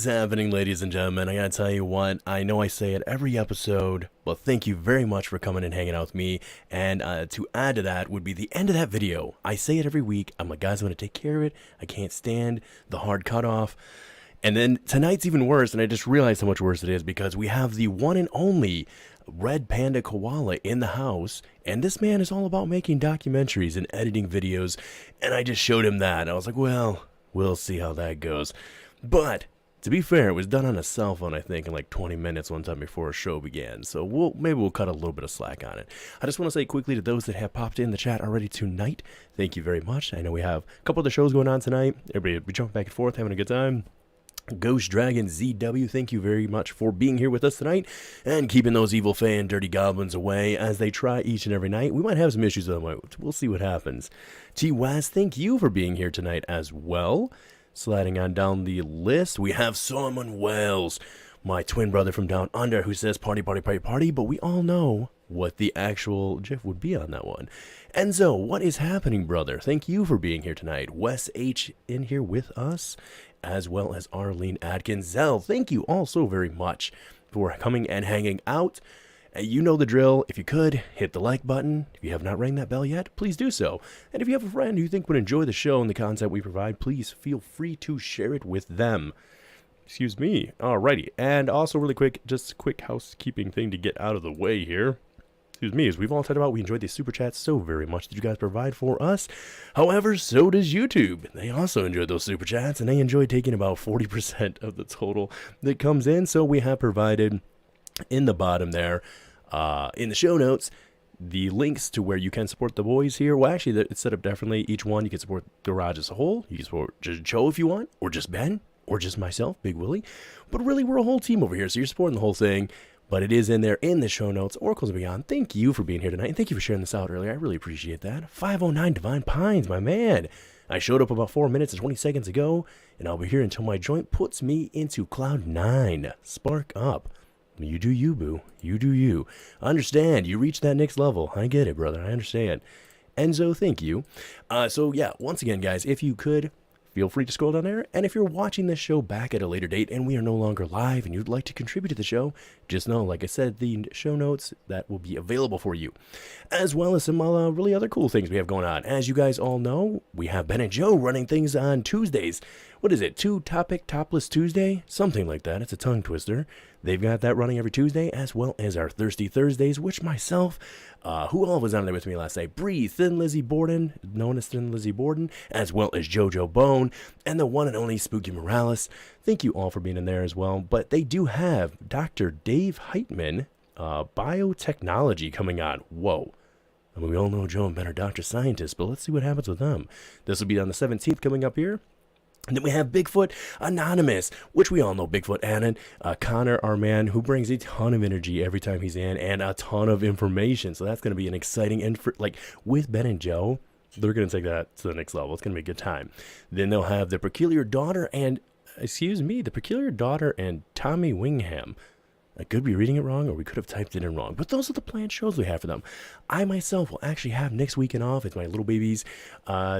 happening, ladies and gentlemen? I gotta tell you what, I know I say it every episode, but thank you very much for coming and hanging out with me. And to add to that would be the end of that video. I say it every week. I'm like, guys, I'm gonna take care of it. I can't stand the hard cutoff. And then tonight's even worse, and I just realized how much worse it is because we have the one and only Red Panda Koala in the house, and this man is all about making documentaries and editing videos, and I just showed him that. I was like, well, we'll see how that goes. But to be fair, it was done on a cell phone, I think, in like 20 minutes one time before a show began. So maybe we'll cut a little bit of slack on it. I just want to say quickly to those that have popped in the chat already tonight, thank you very much. I know we have a couple of the shows going on tonight. Everybody be jumping back and forth, having a good time. Ghost Dragon ZW, thank you very much for being here with us tonight and keeping those evil fae and dirty goblins away as they try each and every night. We might have some issues with them. We'll see what happens. T West, thank you for being here tonight as well. Sliding on down the list, we have Simon Wells, my twin brother from down under, who says party, party, party, party, but we all know what the actual GIF would be on that one. Enzo, what is happening, brother? Thank you for being here tonight. Wes H in here with us, as well as Arlene Atkins. Zell, thank you all so very much for coming and hanging out. You know the drill. If you could, hit the like button. If you have not rang that bell yet, please do so. And if you have a friend who you think would enjoy the show and the content we provide, please feel free to share it with them. Excuse me. Alrighty. And also really quick, just a quick housekeeping thing to get out of the way here. Excuse me, as we've all talked about, we enjoyed these super chats so very much that you guys provide for us. However, so does YouTube. They also enjoy those super chats, and they enjoy taking about 40% of the total that comes in. So we have provided in the bottom there, in the show notes, the links to where you can support the boys here. Well, actually, it's set up differently. Each one, you can support the Garage as a whole. You can support just Joe if you want, or just Ben, or just myself, Big Willy. But really, we're a whole team over here, so you're supporting the whole thing. But it is in there in the show notes. Oracles and Beyond, thank you for being here tonight. And thank you for sharing this out earlier. I really appreciate that. 509 Divine Pines, my man. I showed up about 4 minutes and 20 seconds ago, and I'll be here until my joint puts me into Cloud 9. Spark up. You do you, boo. You do you. I understand. You reached that next level. I get it, brother. I understand. Enzo, thank you. So, yeah, once again, guys, if you could, feel free to scroll down there. And if you're watching this show back at a later date and we are no longer live and you'd like to contribute to the show, just know, like I said, the show notes, that will be available for you. As well as some really other cool things we have going on. As you guys all know, we have Ben and Joe running things on Tuesdays. What is it? Topless Tuesday? Something like that. It's a tongue twister. They've got that running every Tuesday, as well as our Thirsty Thursdays, which myself, who all was on there with me last night? Bree, Thin Lizzie Borden, known as Thin Lizzie Borden, as well as JoJo Bone, and the one and only Spooky Morales. Thank you all for being in there as well. But they do have Dr. Dave Heitman, biotechnology coming on. Whoa. I mean, we all know Joe and Ben are doctor scientists, but let's see what happens with them. This will be on the 17th coming up here. And then we have Bigfoot Anonymous, which we all know Bigfoot Anon, Connor, our man, who brings a ton of energy every time he's in and a ton of information. So that's going to be an exciting, and like with Ben and Joe, they're going to take that to the next level. It's going to be a good time. Then they'll have the Peculiar Daughter and, the Peculiar Daughter and Tommy Wingham. I could be reading it wrong, or we could have typed it in wrong. But those are the planned shows we have for them. I myself will actually have next weekend off. It's my little baby's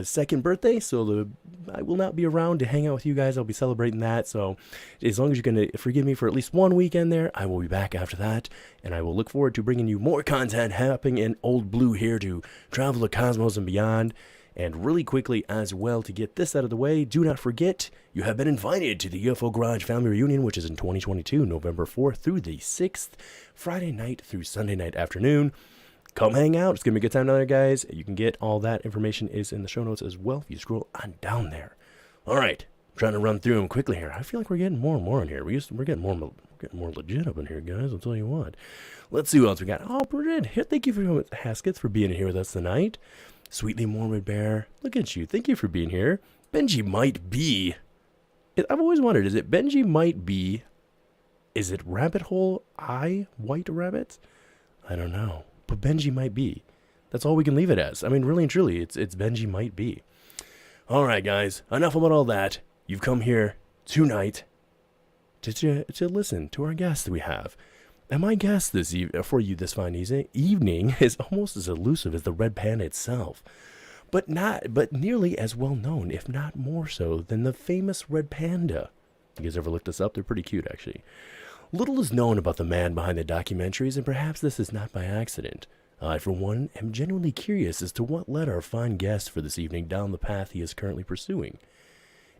second birthday, so I will not be around to hang out with you guys. I'll be celebrating that. So as long as you're going to forgive me for at least one weekend there, I will be back after that. And I will look forward to bringing you more content happening in Old Blue here to travel the cosmos and beyond. And really quickly as well, to get this out of the way, do not forget, you have been invited to the UFO Garage Family Reunion, which is in 2022, November 4th through the 6th, Friday night through Sunday night afternoon. Come hang out. It's going to be a good time down there, guys. You can get all that information is in the show notes as well if you scroll on down there. All right. I'm trying to run through them quickly here. I feel like we're getting more and more in here. We're getting more legit up in here, guys. I'll tell you what. Let's see what else we got. Oh, Bridget, thank you for Haskets for being here with us tonight. Sweetly Morbid Bear, look at you. Thank you for being here. Benji might be. I've always wondered, is it Benji might be? Is it Rabbit Hole Eye White Rabbit? I don't know. But Benji might be. That's all we can leave it as. I mean, really and truly, it's Benji might be. All right, guys. Enough about all that. You've come here tonight to listen to our guest that we have. And my guest for you this fine evening is almost as elusive as the Red Panda itself, but nearly as well known, if not more so, than the famous Red Panda. You guys ever looked this up? They're pretty cute, actually. Little is known about the man behind the documentaries, and perhaps this is not by accident. I, for one, am genuinely curious as to what led our fine guest for this evening down the path he is currently pursuing.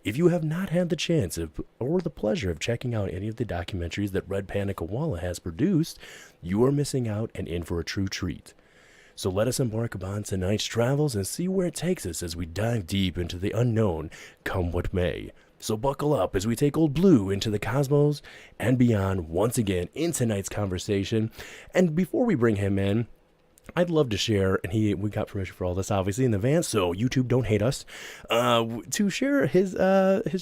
If you have not had the chance or the pleasure of checking out any of the documentaries that Red Panda Koala has produced, you are missing out and in for a true treat. So let us embark upon tonight's travels and see where it takes us as we dive deep into the unknown, come what may. So buckle up as we take Old Blue into the cosmos and beyond once again in tonight's conversation. And before we bring him in, I'd love to share, and we got permission for all this obviously in advance, so YouTube don't hate us, to share his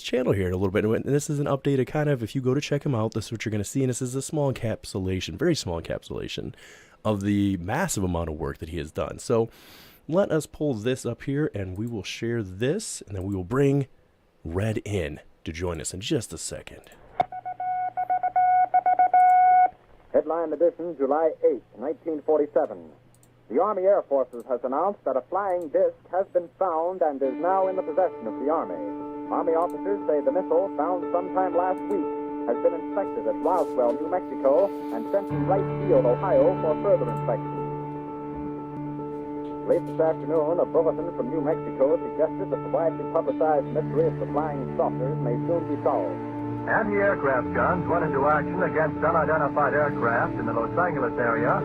channel here in a little bit. And this is an update of kind of, if you go to check him out, this is what you're going to see, and this is a small encapsulation, very small encapsulation of the massive amount of work that he has done. So let us pull this up here, and we will share this, and then we will bring Red in to join us in just a second. Headline edition, July 8, 1947. The Army Air Forces has announced that a flying disc has been found and is now in the possession of the Army. Army officers say the missile, found sometime last week, has been inspected at Roswell, New Mexico, and sent to Wright Field, Ohio, for further inspection. Late this afternoon, a bulletin from New Mexico suggested that the widely publicized mystery of the flying saucers may soon be solved. Anti-aircraft guns went into action against unidentified aircraft in the Los Angeles area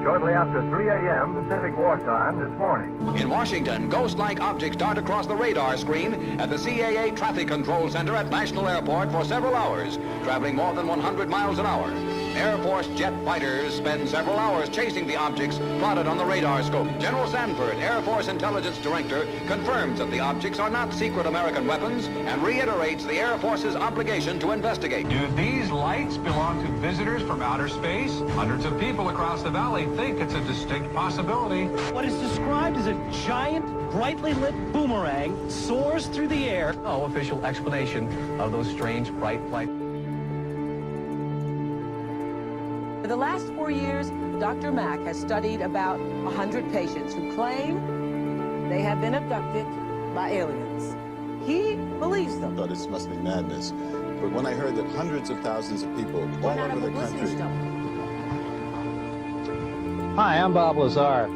shortly after 3 a.m. Pacific Wartime this morning. In Washington, ghost-like objects dart across the radar screen at the CAA Traffic Control Center at National Airport for several hours, traveling more than 100 miles an hour. Air Force jet fighters spend several hours chasing the objects plotted on the radar scope. General Sanford, Air Force Intelligence Director, confirms that the objects are not secret American weapons and reiterates the Air Force's obligation to investigate. Do these lights belong to visitors from outer space? Hundreds of people across the valley think it's a distinct possibility. What is described as a giant, brightly lit boomerang soars through the air. No official explanation of those strange bright lights. For the last 4 years, Dr. Mack has studied about 100 patients who claim they have been abducted by aliens. He believes them. I thought this must be madness. But when I heard that hundreds of thousands of people all over the country... Hi, I'm Bob Lazar.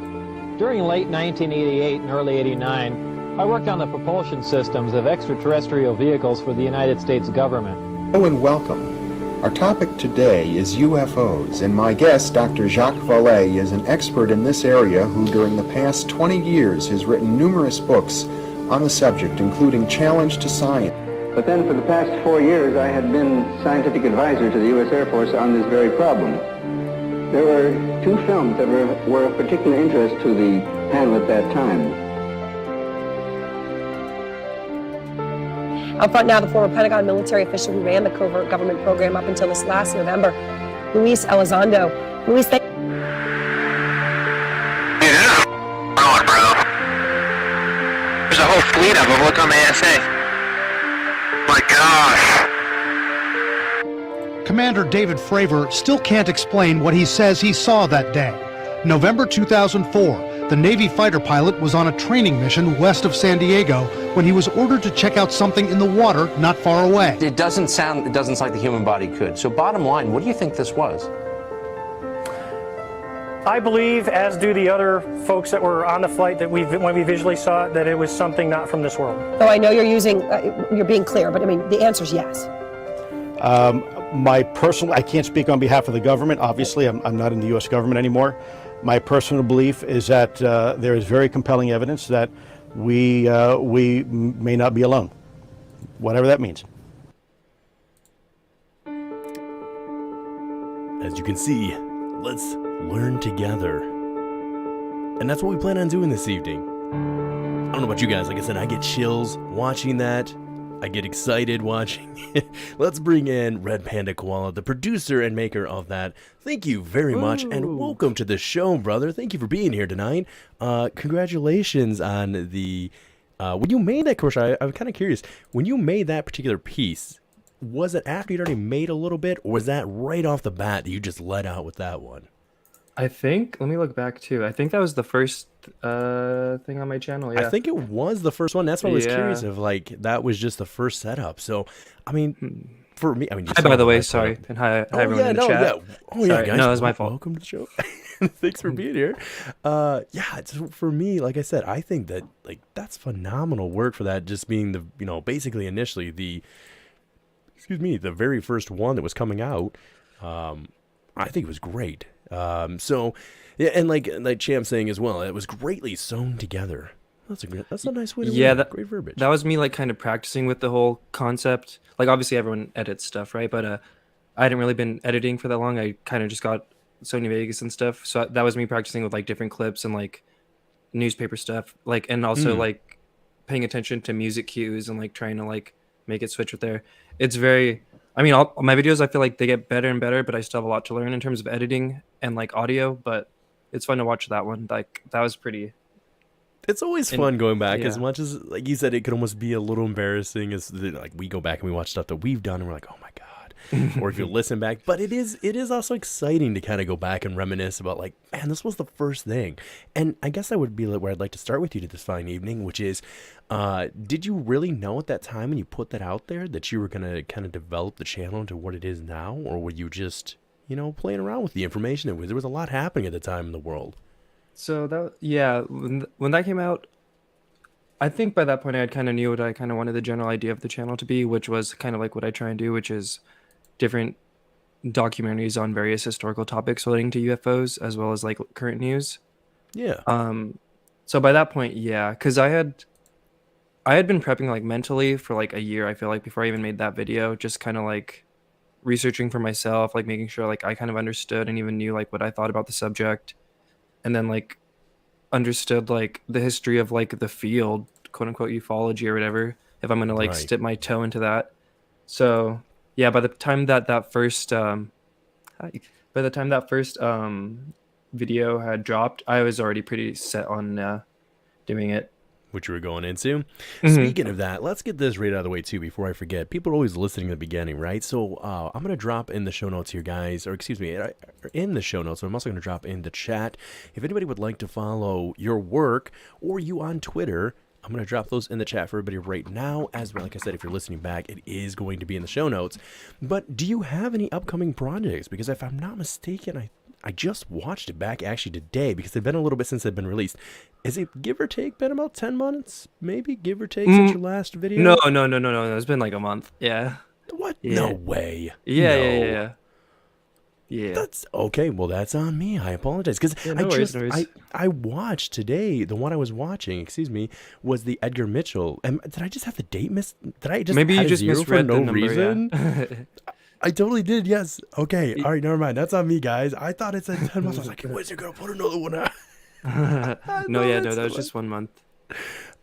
During late 1988 and early 89, I worked on the propulsion systems of extraterrestrial vehicles for the United States government. Hello and welcome. Our topic today is UFOs, and my guest, Dr. Jacques Vallée, is an expert in this area who during the past 20 years has written numerous books on the subject, including Challenge to Science. But then for the past 4 years, I had been scientific advisor to the U.S. Air Force on this very problem. There were 2 films that were of particular interest to the panel at that time. Up front now, the former Pentagon military official who ran the covert government program up until this last November, Luis Elizondo. Luis, thank you. There's a whole fleet of them. Look on the ASA. My gosh. Commander David Fravor still can't explain what he says he saw that day. November 2004, the Navy fighter pilot was on a training mission west of San Diego when he was ordered to check out something in the water not far away. It doesn't sound like the human body could. So bottom line, what do you think this was? I believe, as do the other folks that were on the flight, that when we visually saw it, that it was something not from this world. So I know you're being clear, but I mean, the answer is yes. I can't speak on behalf of the government. Obviously, I'm not in the U.S. government anymore. My personal belief is that there is very compelling evidence that we may not be alone, whatever that means. As you can see, let's learn together. And that's what we plan on doing this evening. I don't know about you guys, like I said, I get chills watching that. I get excited watching it. Let's bring in Red Panda Koala, the producer and maker of that. Thank you very much, and welcome to the show, brother. Thank you for being here tonight. Congratulations on the... when you made that commercial, I'm kind of curious. When you made that particular piece, was it after you'd already made a little bit, or was that right off the bat that you just let out with that one? I think, let me look back too. I think that was the first thing on my channel. Yeah. I think it was the first one. That's why I was curious if like that was just the first setup. So, I mean, for me, I mean, Hi, by the way, sorry, and hi everyone in the chat. Oh yeah, Sorry, guys. no, it was my fault. Welcome to the show. Thanks for being here. Yeah, for me, like I said, I think that like that's phenomenal work for that. Just being the basically initially the very first one that was coming out. I think it was great. So yeah, and like Champ saying as well, it was greatly sewn together. That's a nice way to Yeah, great verbiage. that was me like kind of practicing with the whole concept. Like obviously everyone edits stuff, right? But I hadn't really been editing for that long. I kind of just got Sony Vegas and stuff. So that was me practicing with like different clips and like newspaper stuff, like, and also like paying attention to music cues and like trying to like make it switch with there. It's very, I mean, all my videos, I feel like they get better and better, but I still have a lot to learn in terms of editing and like audio, but it's fun to watch that one. Like that was pretty. It's always fun going back, as much as, like you said, it could almost be a little embarrassing as like we go back and we watch stuff that we've done and we're like, oh my God. Or if you listen back, but it is also exciting to kind of go back and reminisce about like, man, this was the first thing. And I guess that would be where I'd like to start with you to this fine evening, which is, did you really know at that time when you put that out there that you were going to kind of develop the channel into what it is now? Or were you just, playing around with the information? There was a lot happening at the time in the world. So when that came out, I think by that point I kind of knew what I kind of wanted the general idea of the channel to be, which was kind of like what I try and do, which is different documentaries on various historical topics relating to UFOs as well as like current news. Yeah. So by that point, yeah, because I had been prepping like mentally for like a year, I feel like, before I even made that video, just kind of like researching for myself, like making sure like I kind of understood and even knew like what I thought about the subject. And then like understood like the history of like the field, quote unquote ufology or whatever, if I'm gonna like dip my toe into that. So yeah, by the time that first video had dropped, I was already pretty set on doing it. Which you were going into. Speaking of that, let's get this right out of the way too before I forget. People are always listening in the beginning, right? So I'm going to drop in the show notes here, guys, or excuse me, in the show notes. I'm also going to drop in the chat. If anybody would like to follow your work or you on Twitter, I'm going to drop those in the chat for everybody right now. As well, like I said, if you're listening back, it is going to be in the show notes. But do you have any upcoming projects? Because if I'm not mistaken, I just watched it back actually today because it's been a little bit since they've been released. Is it give or take been about 10 months? Maybe give or take since your last video? No. It's been like a month. Yeah. What? Yeah. No way. Yeah. That's okay. Well, that's on me. I apologize because I watched today. The one I was watching, excuse me, was the Edgar Mitchell. And did I just have the date missed? Did I just maybe add you just zero misread for no the number, reason? Yeah. I totally did. Yes. Okay. All right. Never mind. That's on me, guys. I thought it said 10 months. I was like, when's it gonna put another one out? No, that was just 1 month.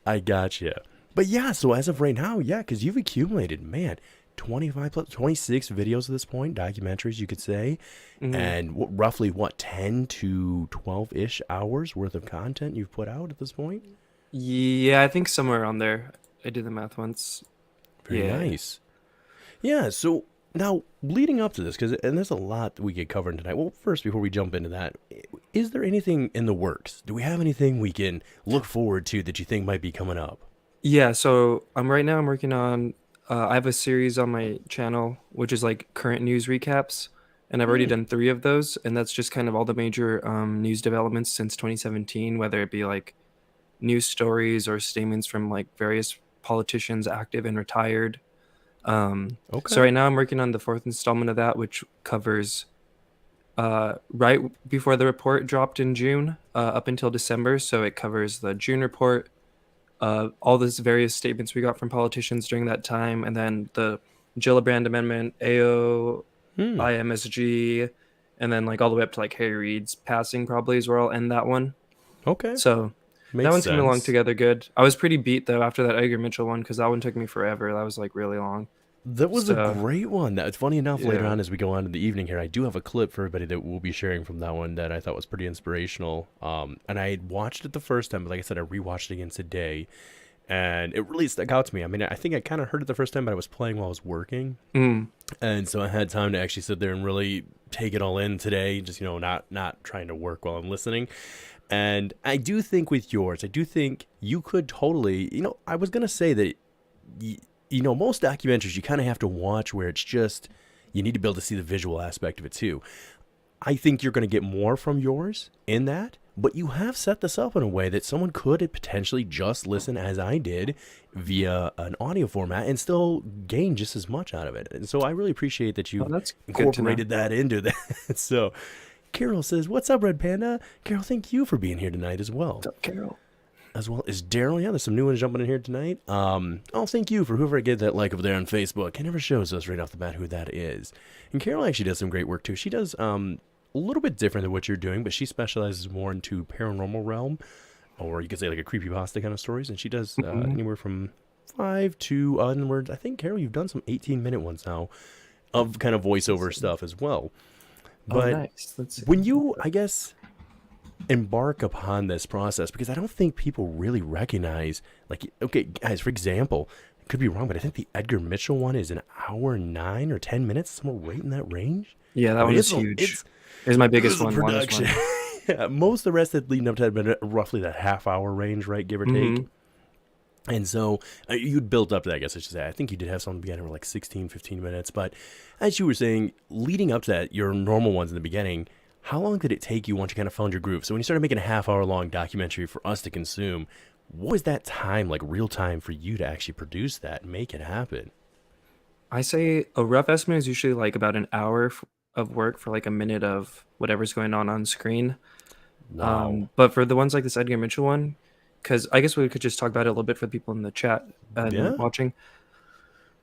I gotcha. But yeah, so as of right now, yeah, because you've accumulated, man, 26 videos at this point, documentaries, you could say, and roughly 10 to 12-ish hours worth of content you've put out at this point? Yeah, I think somewhere around there. I did the math once. Very nice. Yeah, so now leading up to this, and there's a lot that we could cover tonight. Well, first, before we jump into that, is there anything in the works? Do we have anything we can look forward to that you think might be coming up? Yeah, so right now I'm working on, I have a series on my channel, which is like current news recaps, and I've already done 3 of those, and that's just kind of all the major news developments since 2017, whether it be like news stories or statements from like various politicians, active and retired. So right now I'm working on the 4th installment of that, which covers right before the report dropped in June up until December. So it covers the June report, all these various statements we got from politicians during that time, and then the Gillibrand Amendment, AO, IMSG, and then like all the way up to like Harry Reid's passing probably as well, and that one. Okay. So Makes that one's sense. coming along together good. I was pretty beat though after that Edgar Mitchell one because that one took me forever. That was like really long. That was a great one. It's funny enough, later Yeah. on as we go on in the evening here, I do have a clip for everybody that we'll be sharing from that one that I thought was pretty inspirational. And I had watched it the first time, but like I said, I rewatched it again today, and it really stuck out to me. I mean, I think I kind of heard it the first time, but I was playing while I was working, and so I had time to actually sit there and really take it all in today. Just not trying to work while I'm listening. And I do think with yours, I do think you could totally. I was gonna say that. most documentaries you kind of have to watch where it's just, you need to be able to see the visual aspect of it too. I think you're going to get more from yours in that, but you have set this up in a way that someone could potentially just listen, as I did, via an audio format and still gain just as much out of it. And so I really appreciate that you incorporated that into that. So Carol says, "What's up, Red Panda?" Carol, thank you for being here tonight as well. What's up, Carol? As well as Daryl. Yeah, there's some new ones jumping in here tonight. Thank you for whoever gave that like over there on Facebook. It never shows us right off the bat who that is. And Carol actually does some great work too. She does a little bit different than what you're doing, but she specializes more into paranormal realm, or you could say like a creepypasta kind of stories. And she does anywhere from 5 to onwards. I think, Carol, you've done some 18-minute ones now of kind of voiceover stuff as well. But nice. when you, I guess, embark upon this process, because I don't think people really recognize, like, okay, guys, for example, I could be wrong, but I think the Edgar Mitchell one is an hour 9 or 10 minutes, somewhere right in that range. Yeah, that one is huge. It's my biggest one. Production. Yeah, most of the rest that leading up to that have been roughly that half-hour range, right, give or take. And so you'd built up to that, I guess I should say. I think you did have some beginning like 16, 15 minutes. But as you were saying, leading up to that, your normal ones in the beginning, how long did it take you once you kind of found your groove? So when you started making a half-hour-long documentary for us to consume, what was that time, like real time, for you to actually produce that and make it happen? I say a rough estimate is usually like about an hour of work for like a minute of whatever's going on screen. Wow. But for the ones like this Edgar Mitchell one, because I guess we could just talk about it a little bit for the people in the chat and watching.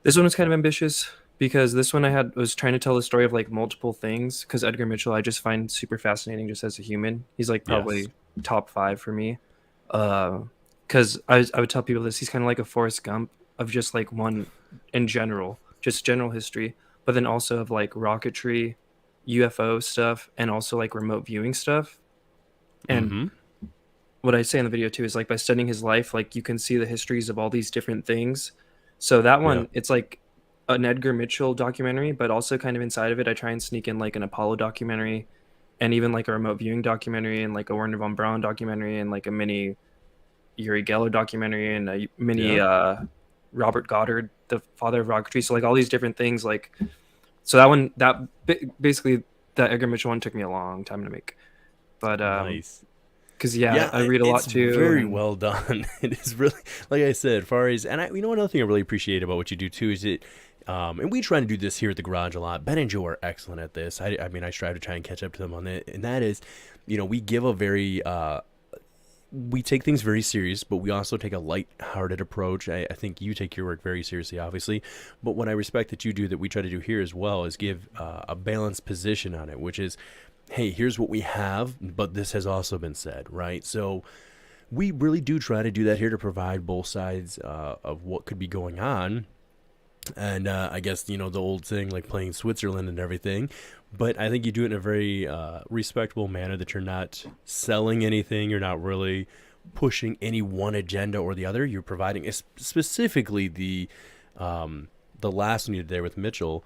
This one was kind of ambitious because this one was trying to tell the story of like multiple things, because Edgar Mitchell I just find super fascinating just as a human. He's like probably top 5 for me. Because I would tell people this, he's kind of like a Forrest Gump of just like one in general, just general history, but then also of like rocketry, UFO stuff, and also like remote viewing stuff. And what I say in the video too is like by studying his life, like you can see the histories of all these different things. So that one, it's like an Edgar Mitchell documentary, but also kind of inside of it, I try and sneak in like an Apollo documentary, and even like a remote viewing documentary, and like a Werner von Braun documentary, and like a mini Uri Geller documentary, and a mini Robert Goddard, the father of rocketry. So like all these different things, like, so that one, basically that Edgar Mitchell one took me a long time to make. But nice. Because I read a lot too. Very well done. It is really, like I said, far as, and another thing I really appreciate about what you do too is it, and we try to do this here at the garage a lot. Ben and Joe are excellent at this. I mean, I strive to try and catch up to them on it, and that is, we give a very, we take things very serious, but we also take a light-hearted approach. I think you take your work very seriously, obviously, but what I respect that you do, that we try to do here as well, is give a balanced position on it, which is, hey, here's what we have, but this has also been said, right? So we really do try to do that here to provide both sides of what could be going on. And I guess, the old thing, like playing Switzerland and everything. But I think you do it in a very respectable manner, that you're not selling anything. You're not really pushing any one agenda or the other. You're providing, specifically the last one you did there with Mitchell.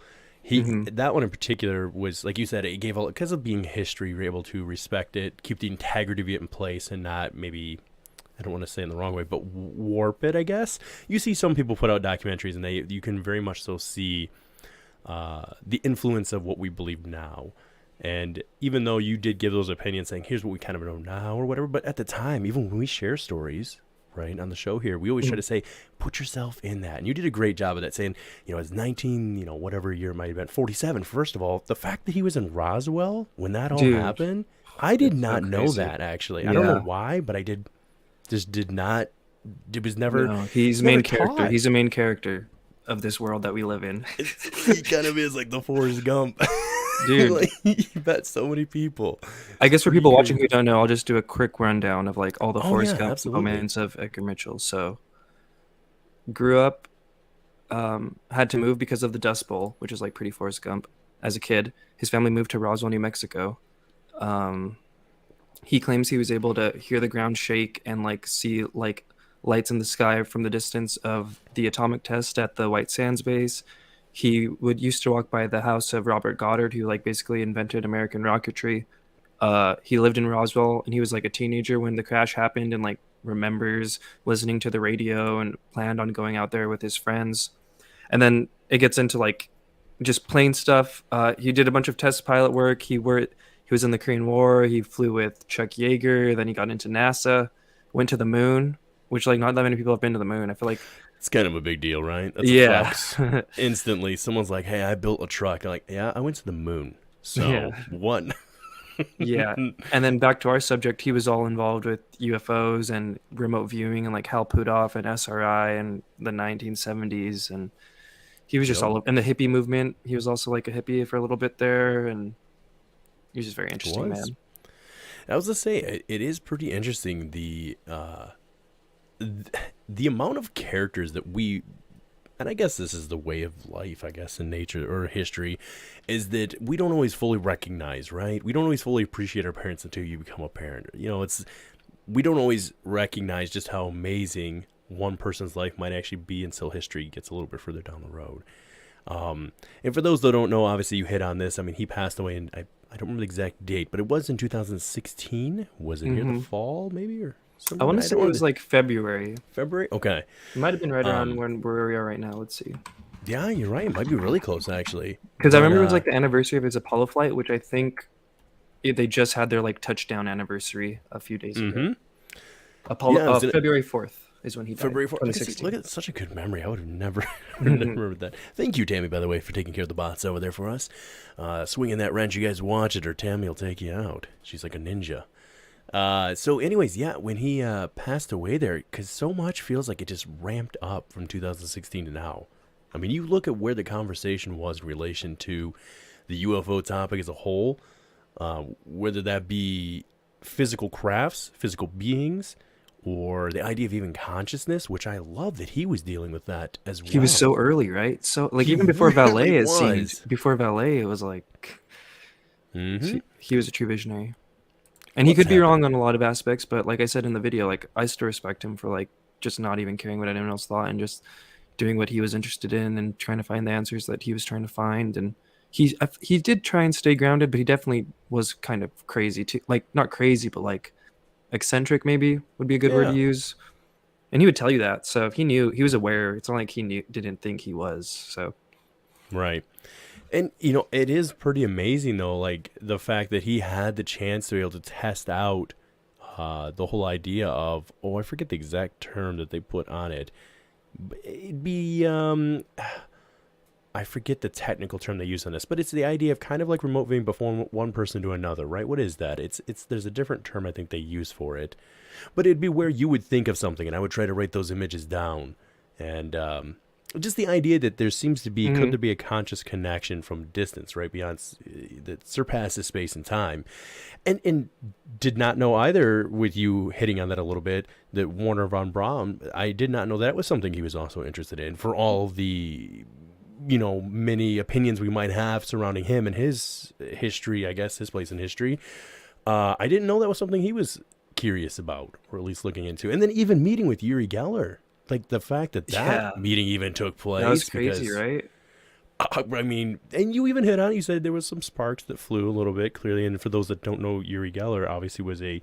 That one in particular was, like you said, it gave all, because of being history, you're able to respect it, keep the integrity of it in place, and not maybe, I don't want to say in the wrong way, but warp it, I guess. You see some people put out documentaries, and you can very much so see the influence of what we believe now. And even though you did give those opinions saying, here's what we kind of know now or whatever, but at the time, even when we share stories, right, on the show here, we always try to say, put yourself in that. And you did a great job of that, saying, it's 19, whatever year it might have been, 47. First of all, the fact that he was in Roswell when that all happened, I did not know that, actually. I don't know why, but I did not, it was never. No, he's main character. He's a main character of this world that we live in. He kind of is like the Forrest Gump. Dude, like, you met so many people. I guess for people watching who don't know, I'll just do a quick rundown of like all the Forrest Gump moments of Edgar Mitchell. So, grew up, had to move because of the Dust Bowl, which is like pretty Forrest Gump. As a kid, his family moved to Roswell, New Mexico. He claims he was able to hear the ground shake and like see like lights in the sky from the distance of the atomic test at the White Sands base. He used to walk by the house of Robert Goddard, who like basically invented American rocketry. He lived in Roswell, and he was like a teenager when the crash happened, and like remembers listening to the radio and planned on going out there with his friends. And then it gets into like just plane stuff. He did a bunch of test pilot work. He was in the Korean War. He flew with Chuck Yeager. Then he got into NASA, went to the moon, which like not that many people have been to the moon. I feel like it's kind of a big deal, right? That's yeah. a flex. Instantly, someone's like, "Hey, I built a truck." I'm like, "Yeah, I went to the moon." So Yeah. what? Yeah. And then back to our subject, he was all involved with UFOs and remote viewing and like Hal Puthoff and SRI and the 1970s. And he was just Yep. all in the hippie movement. He was also like a hippie for a little bit there. And he was just very interesting, man. I was to say, it is pretty interesting the amount of characters that we, and I guess this is the way of life, I guess, in nature or history, is that we don't always fully recognize, right? We don't always fully appreciate our parents until you become a parent. You know, we don't always recognize just how amazing one person's life might actually be until history gets a little bit further down the road. And for those that don't know, obviously you hit on this. I mean, he passed away in, I don't remember the exact date, but it was in 2016. Was it near the fall, maybe, or something? I want to say it was like February. February? Okay. It might have been right around where we are right now. Let's see. Yeah, you're right. It might be really close, actually. Because I remember it was like the anniversary of his Apollo flight, which I think they just had their like touchdown anniversary a few days ago. Apollo, February 4th is when he died. February 4th. 2016. Look at such a good memory. I would have never remembered that. Thank you, Tammy, by the way, for taking care of the bots over there for us. Swinging that wrench, you guys watch it, or Tammy will take you out. She's like a ninja. So anyways, yeah, when he passed away there, because so much feels like it just ramped up from 2016 to now. I mean, you look at where the conversation was in relation to the UFO topic as a whole, whether that be physical crafts, physical beings, or the idea of even consciousness, which I love that he was dealing with that as well. He was so early, right? So like even before Valet, it seems before Valet, it was like he was a true visionary. And he could be wrong on a lot of aspects, but like I said in the video, like I still respect him for like just not even caring what anyone else thought and just doing what he was interested in and trying to find the answers that he was trying to find. And he did try and stay grounded, but he definitely was kind of crazy too. Like not crazy, but like eccentric maybe would be a good word to use. And he would tell you that. So if he knew, he was aware. It's not like he didn't think he was. So right. And, you know, it is pretty amazing, though, like the fact that he had the chance to be able to test out the whole idea of, I forget the exact term that they put on it. It'd be, I forget the technical term they use on this, but it's the idea of kind of like remote viewing before one person to another, right? What is that? There's a different term I think they use for it. But it'd be where you would think of something, and I would try to write those images down. And, just the idea that there seems to be, could there be a conscious connection from distance, right, beyond, that surpasses space and time, and did not know either, with you hitting on that a little bit, that Warner von Braun, I did not know that was something he was also interested in, for all the, you know, many opinions we might have surrounding him and his history, I guess, his place in history. I didn't know that was something he was curious about, or at least looking into, and then even meeting with Uri Geller. Like the fact that meeting even took place. That was crazy, right? I mean, and you even hit on it. You said there was some sparks that flew a little bit, clearly. And for those that don't know, Uri Geller obviously was a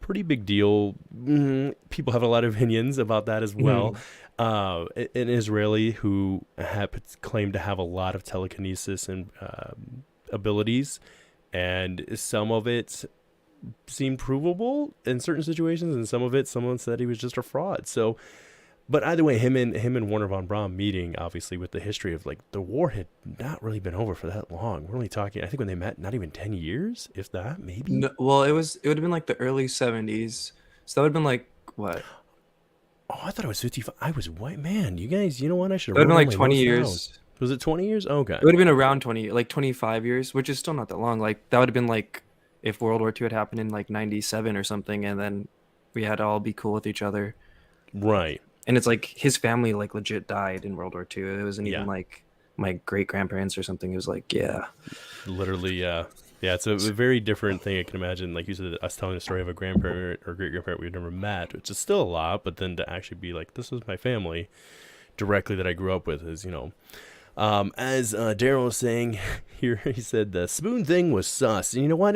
pretty big deal. People have a lot of opinions about that as well. An Israeli who claimed to have a lot of telekinesis and abilities. And some of it seemed provable in certain situations, and some of it, someone said he was just a fraud. So, but either way, him and Warner von Braun meeting, obviously with the history of like the war had not really been over for that long. We're only talking, I think when they met, not even 10 years, if that, maybe. No, well, it would have been like the early 70s. So that would have been like what? Oh, I thought it was 55. I was white, man. You guys, you know what? I should have. It would have been like 20 years. Down. Was it 20 years? Okay. It would have been around 20, like 25 years, which is still not that long. Like that would have been like if World War II had happened in like 97 or something, and then we had to all be cool with each other. Right. And it's like his family like legit died in World War II. It wasn't even like my great-grandparents or something. It was like, literally, yeah, it's a very different thing. I can imagine, like you said, us telling the story of a grandparent or great-grandparent we've never met, which is still a lot, but then to actually be like, this was my family directly that I grew up with, is, you know. As Daryl was saying here, he said the spoon thing was sus. And you know what?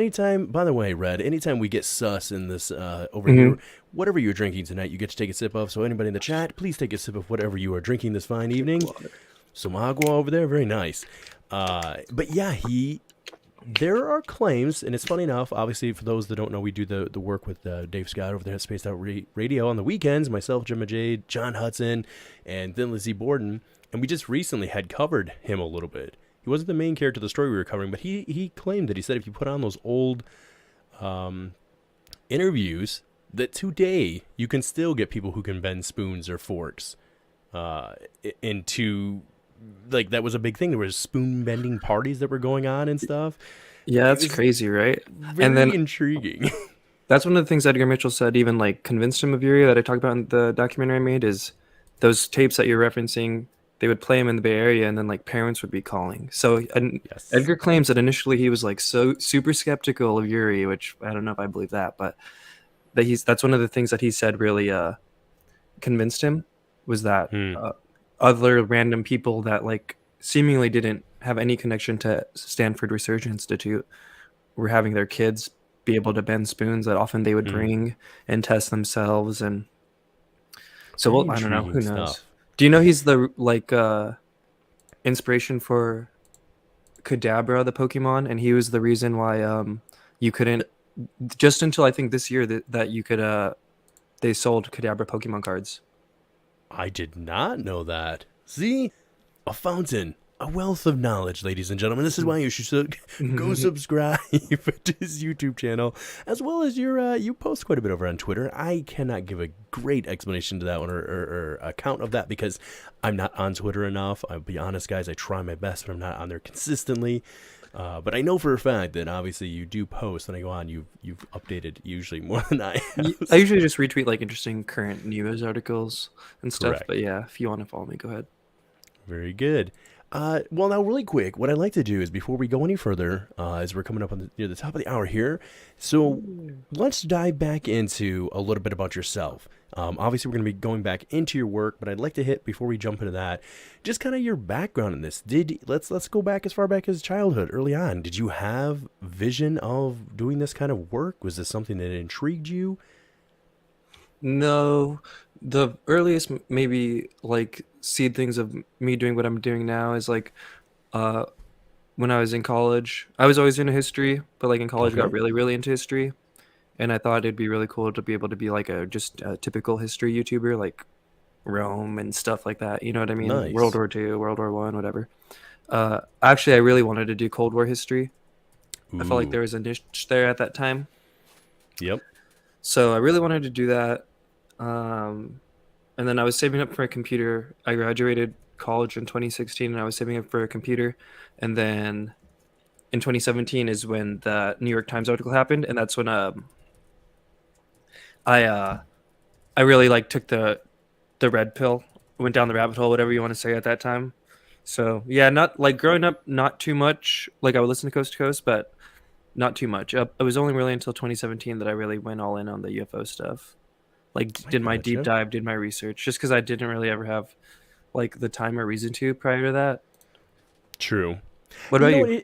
By the way, Red, anytime we get sus in this over here, whatever you're drinking tonight, you get to take a sip of. So anybody in the chat, please take a sip of whatever you are drinking this fine evening. some agua over there, very nice. But yeah, there are claims, and it's funny enough, obviously, for those that don't know, we do the work with Dave Scott over there at Spaced Out Radio on the weekends, myself, Jim Jade, John Hudson, and then Lizzie Borden, and we just recently had covered him a little bit. He wasn't the main character of the story we were covering, but he claimed that he said if you put on those old interviews, that today you can still get people who can bend spoons or forks into... Like, that was a big thing. There was spoon bending parties that were going on and stuff. Yeah, that's crazy, right? Very And then intriguing. that's one of the things Edgar Mitchell said, even like convinced him of Yuri that I talked about in the documentary I made, is those tapes that you're referencing, they would play them in the Bay Area and then like parents would be calling. So Edgar claims that initially he was like so super skeptical of Yuri, which I don't know if I believe that, but that's one of the things that he said really convinced him, was that other random people that like seemingly didn't have any connection to Stanford Research Institute were having their kids be able to bend spoons that often they would bring and test themselves. And so I don't know, who knows. Do you know he's the like inspiration for Kadabra, the Pokemon, and he was the reason why you couldn't, just until I think this year that you could they sold Kadabra Pokemon cards. I did not know that. See? A fountain. A wealth of knowledge, ladies and gentlemen. This is why you should go subscribe to his YouTube channel, as well as you post quite a bit over on Twitter. I cannot give a great explanation to that one or account of that because I'm not on Twitter enough. I'll be honest, guys. I try my best, but I'm not on there consistently. But I know for a fact that obviously you do post. When I go on, you've updated usually more than I have. I usually just retweet like interesting current news articles and stuff. Correct. But yeah, if you want to follow me, go ahead. Very good. Well, now really quick, what I'd like to do is before we go any further, as we're coming up on near the top of the hour here, so let's dive back into a little bit about yourself. Obviously, we're going to be going back into your work, but I'd like to hit, before we jump into that, just kind of your background in this. Let's go back as far back as childhood, early on. Did you have vision of doing this kind of work? Was this something that intrigued you? No, the earliest maybe like seed things of me doing what I'm doing now is like when I was in college. I was always into history, but like in college I got really, really into history. And I thought it'd be really cool to be able to be like just a typical history YouTuber, like Rome and stuff like that. You know what I mean? Nice. World War II, World War I, whatever. Actually, I really wanted to do Cold War history. I felt like there was a niche there at that time. Yep. So I really wanted to do that. And then I was saving up for a computer. I graduated college in 2016 and I was saving up for a computer. And then in 2017 is when the New York Times article happened. And that's when I really like took the red pill, went down the rabbit hole, whatever you want to say at that time. So yeah, not like growing up, not too much. Like I would listen to Coast, but not too much. It was only really until 2017 that I really went all in on the UFO stuff. Like did my deep dive, did my research, just because I didn't really ever have like the time or reason to prior to that. True. What about you?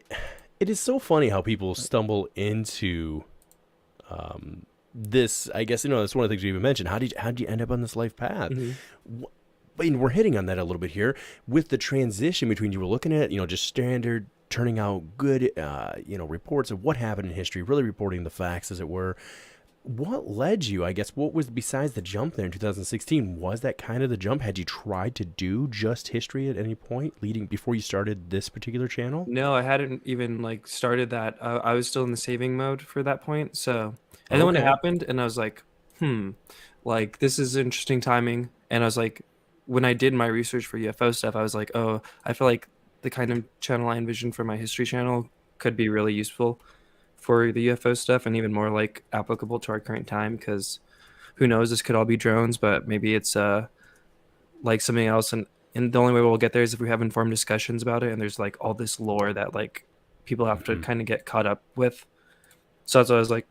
It is so funny how people stumble into this. I guess that's one of the things you even mentioned. How did you end up on this life path? I mean, we're hitting on that a little bit here with the transition between you were looking at just standard turning out good reports of what happened in history, really reporting the facts as it were. What led you, I guess, what was besides the jump there in 2016? Was that kind of the jump? Had you tried to do just history at any point before you started this particular channel? No, I hadn't even like started that. I was still in the saving mode for that point. So, and then when it happened and I was like, like this is interesting timing. And I was like, when I did my research for UFO stuff, I was like, oh, I feel like the kind of channel I envisioned for my history channel could be really useful for the UFO stuff and even more like applicable to our current time, because who knows, this could all be drones, but maybe it's like something else, and the only way we'll get there is if we have informed discussions about it, and there's like all this lore that like people have to kind of get caught up with. So that's why I was like,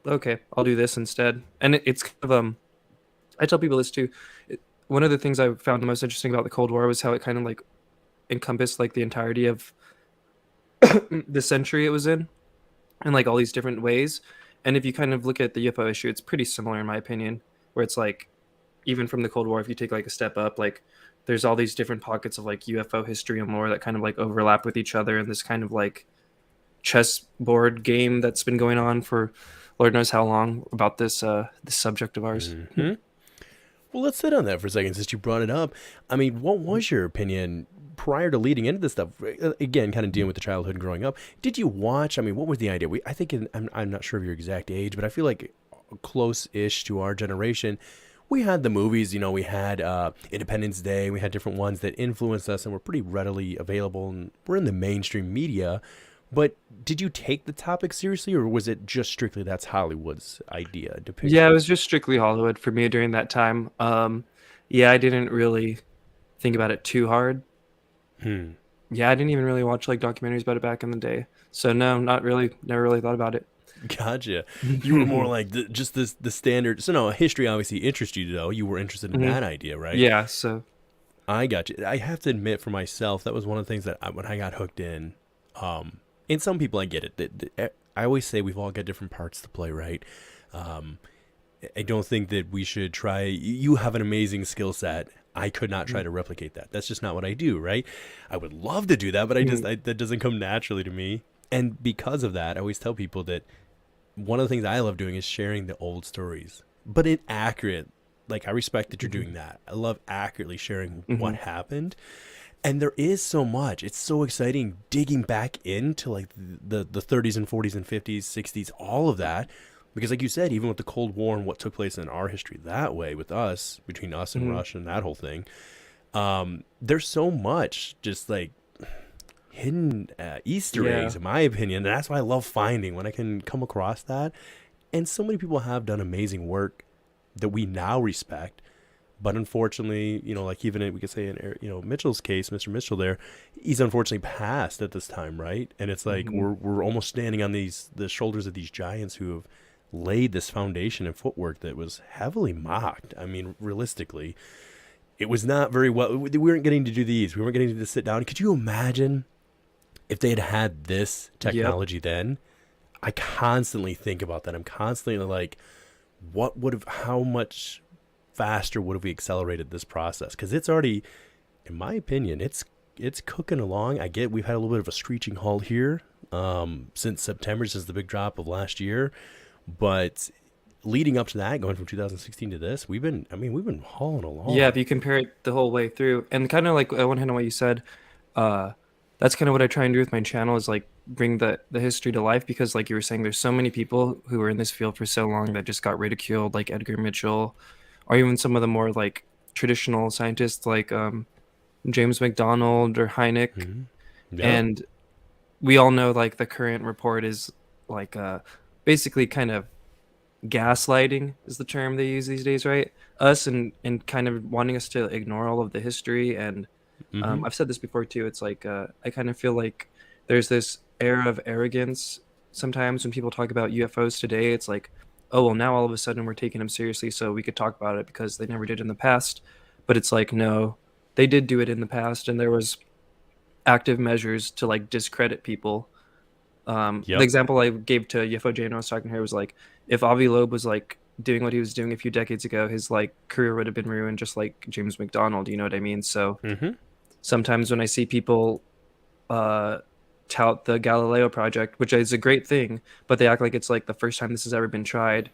okay, I'll do this instead. And it's kind of I tell people this too, one of the things I found the most interesting about the Cold War was how it kind of like encompassed like the entirety of the century it was in like all these different ways. And if you kind of look at the UFO issue, it's pretty similar in my opinion, where it's like even from the Cold War, if you take like a step up, like there's all these different pockets of like UFO history and lore that kind of like overlap with each other, and this kind of like chessboard game that's been going on for Lord knows how long about this this subject of ours. Mm-hmm. Well, let's sit on that for a second since you brought it up. I mean, what was your opinion prior to leading into this stuff? Again, kind of dealing with the childhood and growing up. Did you watch? I mean, what was the idea? I think I'm not sure of your exact age, but I feel like close-ish to our generation. We had the movies, you know, we had Independence Day, we had different ones that influenced us and were pretty readily available, and we're in the mainstream media. But did you take the topic seriously, or was it just strictly that's Hollywood's idea depiction? Yeah, it was just strictly Hollywood for me during that time. Yeah, I didn't really think about it too hard. Yeah, I didn't even really watch like documentaries about it back in the day. So no, not really. Never really thought about it. Gotcha. You were more like the standard. So no, history obviously interests you though. You were interested in that idea, right? Yeah. So I got you. I have to admit for myself, that was one of the things that when I got hooked in. And some people, I get it. I always say we've all got different parts to play, right? I don't think that we should try. You have an amazing skill set. I could not try to replicate that. That's just not what I do, right? I would love to do that, but that doesn't come naturally to me. And because of that, I always tell people that one of the things I love doing is sharing the old stories, but in accurate. Like, I respect that you're doing that. I love accurately sharing what happened. And there is so much. It's so exciting digging back into like the 30s and 40s and 50s, 60s, all of that. Because like you said, even with the Cold War and what took place in our history that way with us, between us and Russia and that whole thing, there's so much just like hidden Easter eggs, in my opinion. And that's why I love finding when I can come across that. And so many people have done amazing work that we now respect. But unfortunately, you know, like even we could say in, you know, Mitchell's case, Mr. Mitchell there, he's unfortunately passed at this time, right? And it's like we're almost standing on the shoulders of these giants who have laid this foundation and footwork that was heavily mocked. I mean, realistically, it was not very well. We weren't getting to do these. We weren't getting to sit down. Could you imagine if they had had this technology then? I constantly think about that. I'm constantly like, how much faster would have we accelerated this process? Because it's already, in my opinion, it's cooking along. I get we've had a little bit of a screeching halt here since September, since the big drop of last year, but leading up to that, going from 2016 to this, we've been hauling along. Yeah, if you compare it the whole way through, and kind of like I want to hit on what you said, that's kind of what I try and do with my channel is like bring the history to life, because like you were saying, there's so many people who were in this field for so long that just got ridiculed, like Edgar Mitchell, or even some of the more like traditional scientists like James McDonald or Hynek. And we all know like the current report is like basically kind of gaslighting is the term they use these days, right? Us and kind of wanting us to ignore all of the history. And I've said this before too. It's like I kind of feel like there's this air of arrogance sometimes when people talk about UFOs today. It's like, oh, well, now all of a sudden we're taking them seriously, so we could talk about it because they never did in the past. But it's like, no, they did do it in the past, and there was active measures to like discredit people. The example I gave to UFO Jay when I was talking to her was like, if Avi Loeb was like doing what he was doing a few decades ago, his like career would have been ruined, just like James McDonald. You know what I mean? So sometimes when I see people tout the Galileo project, which is a great thing, but they act like it's like the first time this has ever been tried.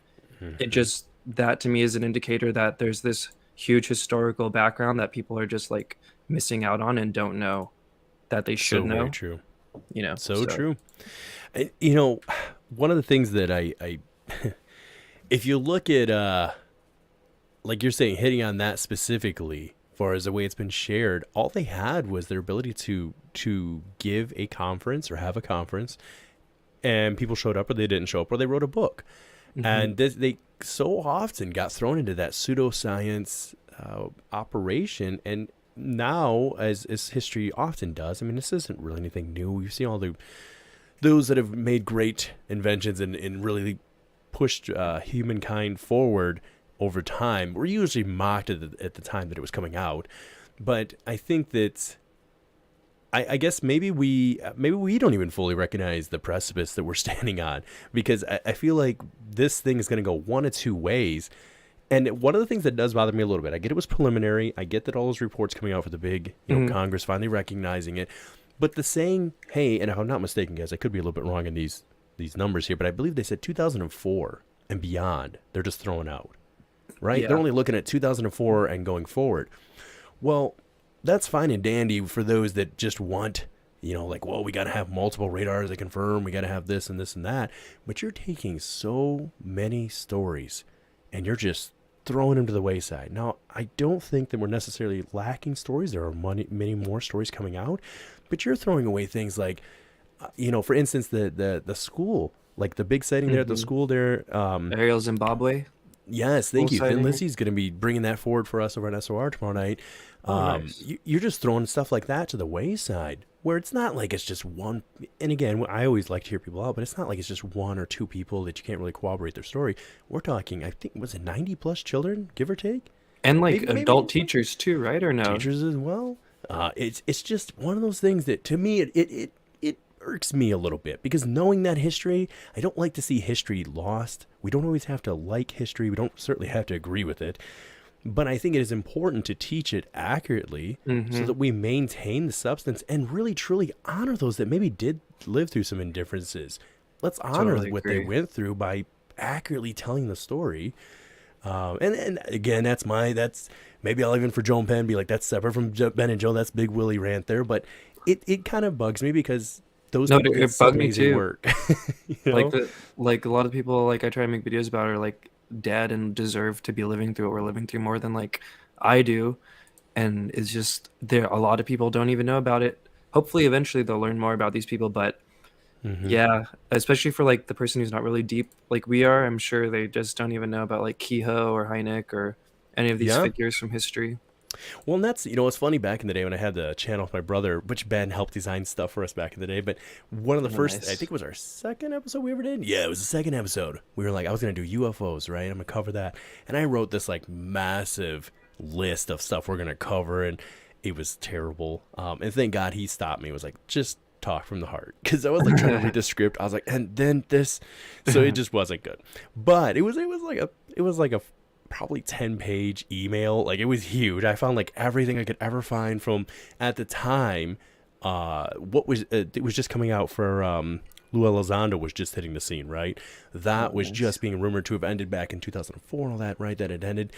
It just, that to me is an indicator that there's this huge historical background that people are just like missing out on and don't know that they should know. Very true. You know, so true. You know, one of the things that I if you look at like you're saying, hitting on that specifically, as far as the way it's been shared, all they had was their ability to give a conference or have a conference, and people showed up or they didn't show up or they wrote a book. And they so often got thrown into that pseudoscience operation. And now, as history often does, I mean, this isn't really anything new. We've seen all those that have made great inventions and really pushed humankind forward over time were usually mocked at the time that it was coming out. But I think that I guess maybe we don't even fully recognize the precipice that we're standing on, because I feel like this thing is going to go one of two ways. And one of the things that does bother me a little bit, I get it was preliminary. I get that all those reports coming out for the big, Congress finally recognizing it. But the saying, hey, and if I'm not mistaken, guys, I could be a little bit wrong in these numbers here, but I believe they said 2004 and beyond, they're just throwing out, right? Yeah. They're only looking at 2004 and going forward. Well, that's fine and dandy for those that just want, like, well, we got to have multiple radars that confirm, we got to have this and this and that. But you're taking so many stories and you're just throwing them to the wayside. Now, I don't think that we're necessarily lacking stories. There are many more stories coming out, but you're throwing away things like, for instance, the school, like the big sighting there at the school there. Ariel Zimbabwe. Yes, thank you. Sighting. Finn Lissy's going to be bringing that forward for us over on SOR tomorrow night. Nice. You're just throwing stuff like that to the wayside, where it's not like it's just one. And again, I always like to hear people out, but it's not like it's just one or two people that you can't really corroborate their story. We're talking, I think, was it 90 plus children, give or take? And like Maybe adult teachers too, right? Or no? Teachers as well. It's just one of those things that, to me, it irks me a little bit, because knowing that history, I don't like to see history lost. We don't always have to like history. We don't certainly have to agree with it. But I think it is important to teach it accurately so that we maintain the substance and really truly honor those that maybe did live through some indifferences. Let's honor Totally what agree. they went through by accurately telling the story. And again, that's maybe I'll even for Joe and Penn be like, that's separate from Ben and Joe. That's Big Willy rant there. But it kind of bugs me because those people did some bugged me amazing too. work. You know? Like a lot of people like I try to make videos about are like dead and deserve to be living through what we're living through more than like I do, and it's just there a lot of people don't even know about it. Hopefully eventually they'll learn more about these people, but yeah, especially for like the person who's not really deep like we are, I'm sure they just don't even know about like Kehoe or Hynek or any of these Yeah. figures from history. Well, and that's, it's funny, back in the day when I had the channel with my brother, which Ben helped design stuff for us back in the day, but one of the first, Nice. I think it was our second episode we ever did. Yeah, it was the second episode. We were like, I was going to do UFOs, right? I'm going to cover that. And I wrote this like massive list of stuff we're going to cover, and it was terrible. And thank God he stopped me. It was like, just talk from the heart. Because I was like trying to read the script. I was like, and then this. So it just wasn't good. But it was like a probably 10-page email. Like, it was huge. I found like everything I could ever find from, at the time, it was just coming out for Lou Elizondo was just hitting the scene, right? That was just being rumored to have ended back in 2004 and all that, right? That it ended.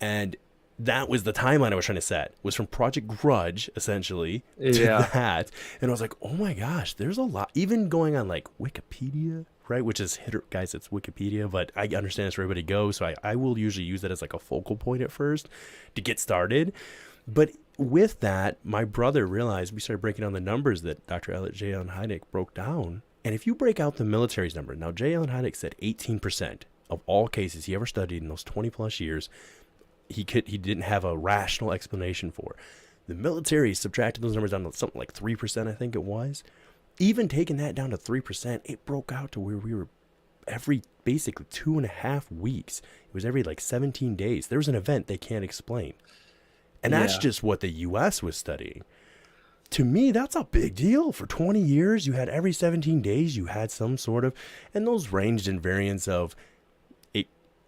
And that was the timeline I was trying to set, was from Project Grudge, essentially, to that. And I was like, oh my gosh, there's a lot, even going on like Wikipedia, right? Which is, guys, it's Wikipedia, but I understand it's where everybody goes. So I will usually use that as like a focal point at first to get started. But with that, my brother realized, we started breaking down the numbers that Dr. Elliot J. Allen Hynek broke down. And if you break out the military's number, now J. Allen Hynek said 18% of all cases he ever studied in those 20 plus years, he didn't have a rational explanation for. The military subtracted those numbers down to something like 3%, I think it was. Even taking that down to 3%, it broke out to where we were every basically 2.5 weeks. It was every like 17 days. There was an event they can't explain. And that's just what the U.S. was studying. To me, that's a big deal. For 20 years, you had every 17 days, you had some sort of, and those ranged in variants of,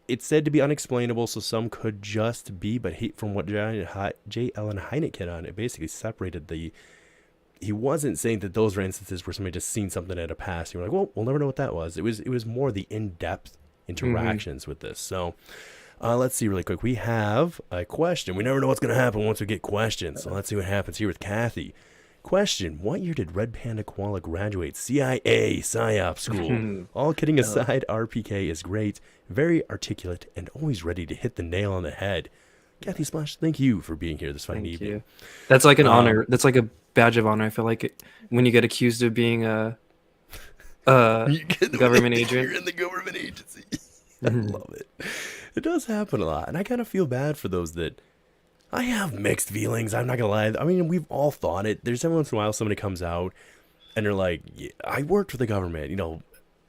it's said to be unexplainable, so some could just be, but from what J. Allen Hynek hit on, it basically separated he wasn't saying that those were instances where somebody just seen something at a pass. You were like, well, we'll never know what that was. It was more the in-depth interactions with this. So let's see really quick. We have a question. We never know what's going to happen once we get questions. So let's see what happens here with Kathy. Question: what year did Red Panda Koala graduate CIA PSYOP school? All kidding aside, RPK is great, very articulate, and always ready to hit the nail on the head. Kathy Splash, thank you for being here this fine evening. That's like an honor. That's like a badge of honor. I feel like when you get accused of being a government agent. You're in the government agency. I love it. It does happen a lot, and I kind of feel bad for those that. I have mixed feelings. I'm not gonna lie. I mean, we've all thought it. There's every once in a while somebody comes out and they're like, yeah, I worked for the government. We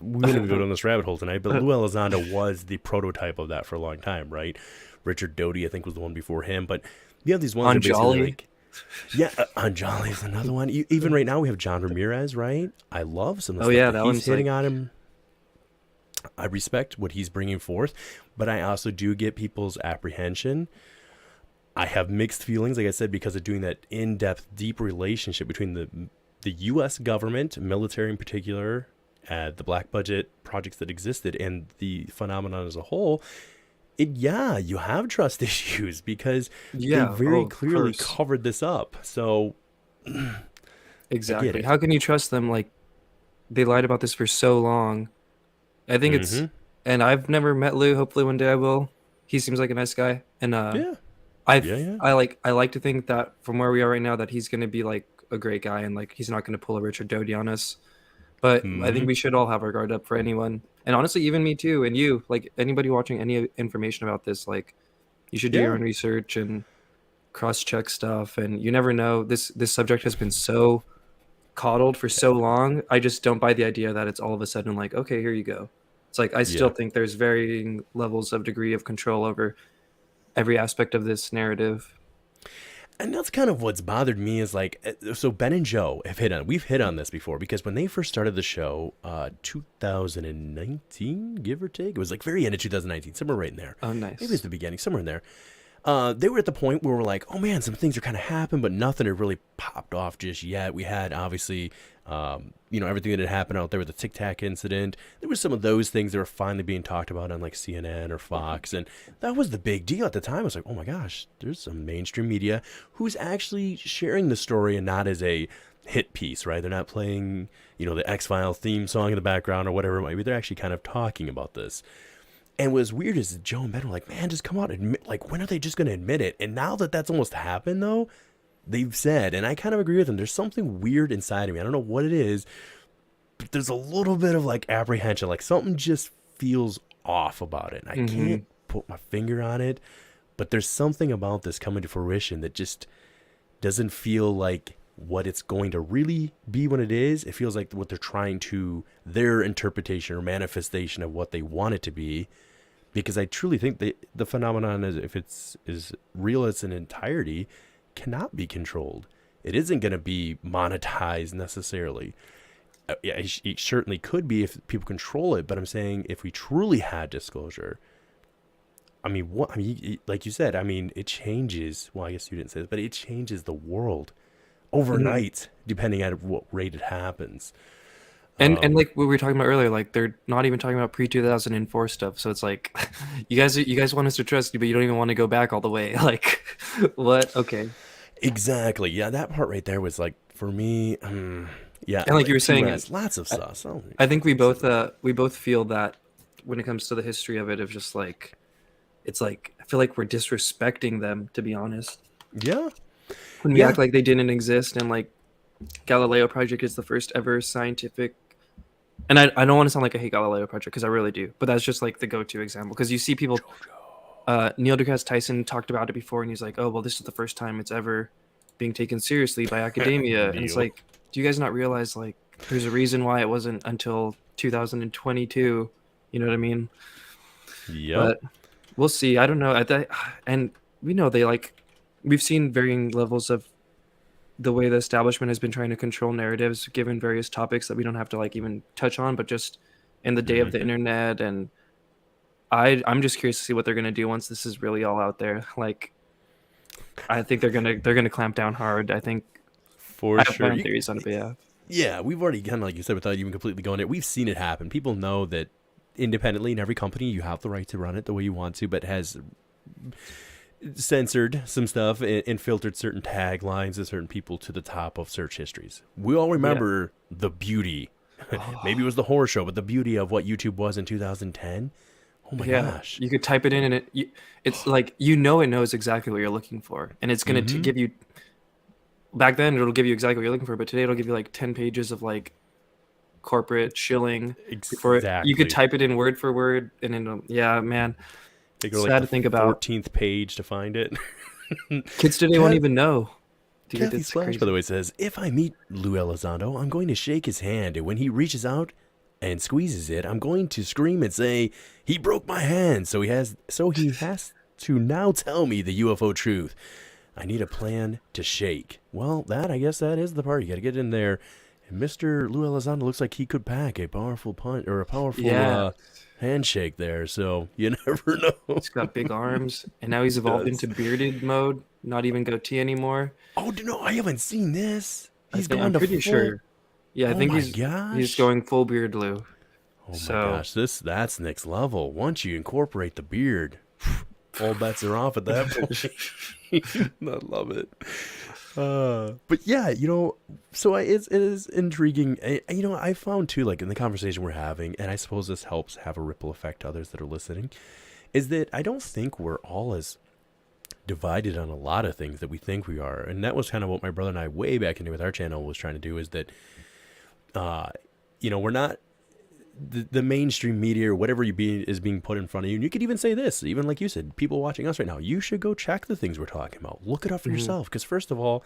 wouldn't even go down this rabbit hole tonight, but Lou Elizondo was the prototype of that for a long time, right? Richard Doty, I think, was the one before him. But you have these ones that basically like, yeah, Anjali is another one. Even right now we have John Ramirez, right? I love some of the stuff that he's hitting on him. I respect what he's bringing forth. but I also do get people's apprehension. I have mixed feelings, like I said, because of doing that in-depth, deep relationship between the U.S. government, military in particular, the black budget projects that existed, and the phenomenon as a whole. You have trust issues because they very clearly covered this up. So exactly, how can you trust them? Like, they lied about this for so long. I think it's, and I've never met Lou. Hopefully one day I will. He seems like a nice guy, and I like to think that from where we are right now that he's going to be like a great guy, and like he's not going to pull a Richard Doty on us. But I think we should all have our guard up for anyone, and honestly, even me too, and you, like anybody watching any information about this, like you should do your own research and cross-check stuff. And you never know. This subject has been so coddled for so long. I just don't buy the idea that it's all of a sudden like, okay, here you go. It's like I still think there's varying levels of degree of control over every aspect of this narrative. And that's kind of what's bothered me is like, so Ben and Joe we've hit on this before, because when they first started the show, 2019, give or take, it was like very end of 2019, somewhere right in there. Oh, nice. Maybe it's the beginning, somewhere in there. They were at the point where we're like, oh man, some things are kind of happened, but nothing had really popped off just yet. We had obviously, everything that had happened out there with the Tic Tac incident. There were some of those things that were finally being talked about on like CNN or Fox. And that was the big deal at the time. I was like, oh my gosh, there's some mainstream media who's actually sharing the story and not as a hit piece, right? They're not playing, the X-Files theme song in the background or whatever it might be. They're actually kind of talking about this. And what's weird is Joe and Ben were like, man, just come out and admit, like, when are they just going to admit it? And now that that's almost happened, though, they've said, and I kind of agree with them, there's something weird inside of me. I don't know what it is, but there's a little bit of, like, apprehension. Like, something just feels off about it. And I can't put my finger on it, but there's something about this coming to fruition that just doesn't feel like what it's going to really be when it is. It feels like what they're trying to, their interpretation or manifestation of what they want it to be. Because I truly think the phenomenon, is, if it's is real as an entirety, cannot be controlled. It isn't going to be monetized necessarily. It certainly could be if people control it, but I'm saying if we truly had disclosure, like you said, it changes. Well, I guess you didn't say this, but it changes the world overnight, depending on what rate it happens. And like what we were talking about earlier, like they're not even talking about pre-2004 stuff. So it's like, you guys want us to trust you, but you don't even want to go back all the way. Like, what? Okay. Exactly. Yeah, that part right there was like, for me, yeah. And like you were saying, lots of sauce. I think we both feel that when it comes to the history of it, of just like, it's like, I feel like we're disrespecting them, to be honest. Yeah. When we act like they didn't exist, and like Galileo Project is the first ever scientific. And I don't want to sound like I hate Galileo Project, because I really do, but that's just like the go-to example, because you see people, Neil deGrasse Tyson talked about it before, and he's like, oh, well, this is the first time it's ever being taken seriously by academia. And it's like, do you guys not realize, like, there's a reason why it wasn't until 2022, you know what I mean? Yeah. But we'll see. I don't know. And we know we've seen varying levels of the way the establishment has been trying to control narratives given various topics that we don't have to like even touch on, but just in the day of the internet. And I'm just curious to see what they're going to do once this is really all out there. Like, I think they're going to clamp down hard. I think for sure. I have theories on it, but yeah. Yeah, we've already kind of, like you said, without even completely going it, we've seen it happen. People know that independently in every company, you have the right to run it the way you want to, but has censored some stuff and filtered certain taglines of certain people to the top of search histories. We all remember the beauty. Maybe it was the horror show, but the beauty of what YouTube was in 2010. Oh my gosh. You could type it in and it's like, it knows exactly what you're looking for. And it's going to give you, back then it'll give you exactly what you're looking for, but today it'll give you like 10 pages of like corporate shilling. Exactly. You could type it in word for word, and then, yeah, man. They go like to think about 14th page to find it. Kids today won't even know. Dude, Kathy Splash, by the way, says, if I meet Lou Elizondo, I'm going to shake his hand, and when he reaches out and squeezes it, I'm going to scream and say, he broke my hand, so he has to now tell me the UFO truth. I need a plan to shake. Well, I guess that is the part. You got to get in there And Mr. Lou Elizondo looks like he could pack a powerful punch or a powerful Yeah. handshake there. So you never know. He's got big arms, and now he's evolved into bearded mode, not even goatee anymore. Oh no, I haven't seen this. He's I'm going to pretty full... sure. Yeah, I Oh think my he's gosh. going full beard Lou. Oh my So gosh, that's next level. Once you incorporate the beard, all bets are off at that point. I love it. But yeah, so it is intriguing. I found too, like in the conversation we're having, and I suppose this helps have a ripple effect to others that are listening, is that I don't think we're all as divided on a lot of things that we think we are. And that was kind of what my brother and I way back into with our channel was trying to do, is that, we're not the mainstream media or whatever is being put in front of you. And you could even say this, even like you said, people watching us right now, you should go check the things we're talking about. Look it up for yourself. Because first of all,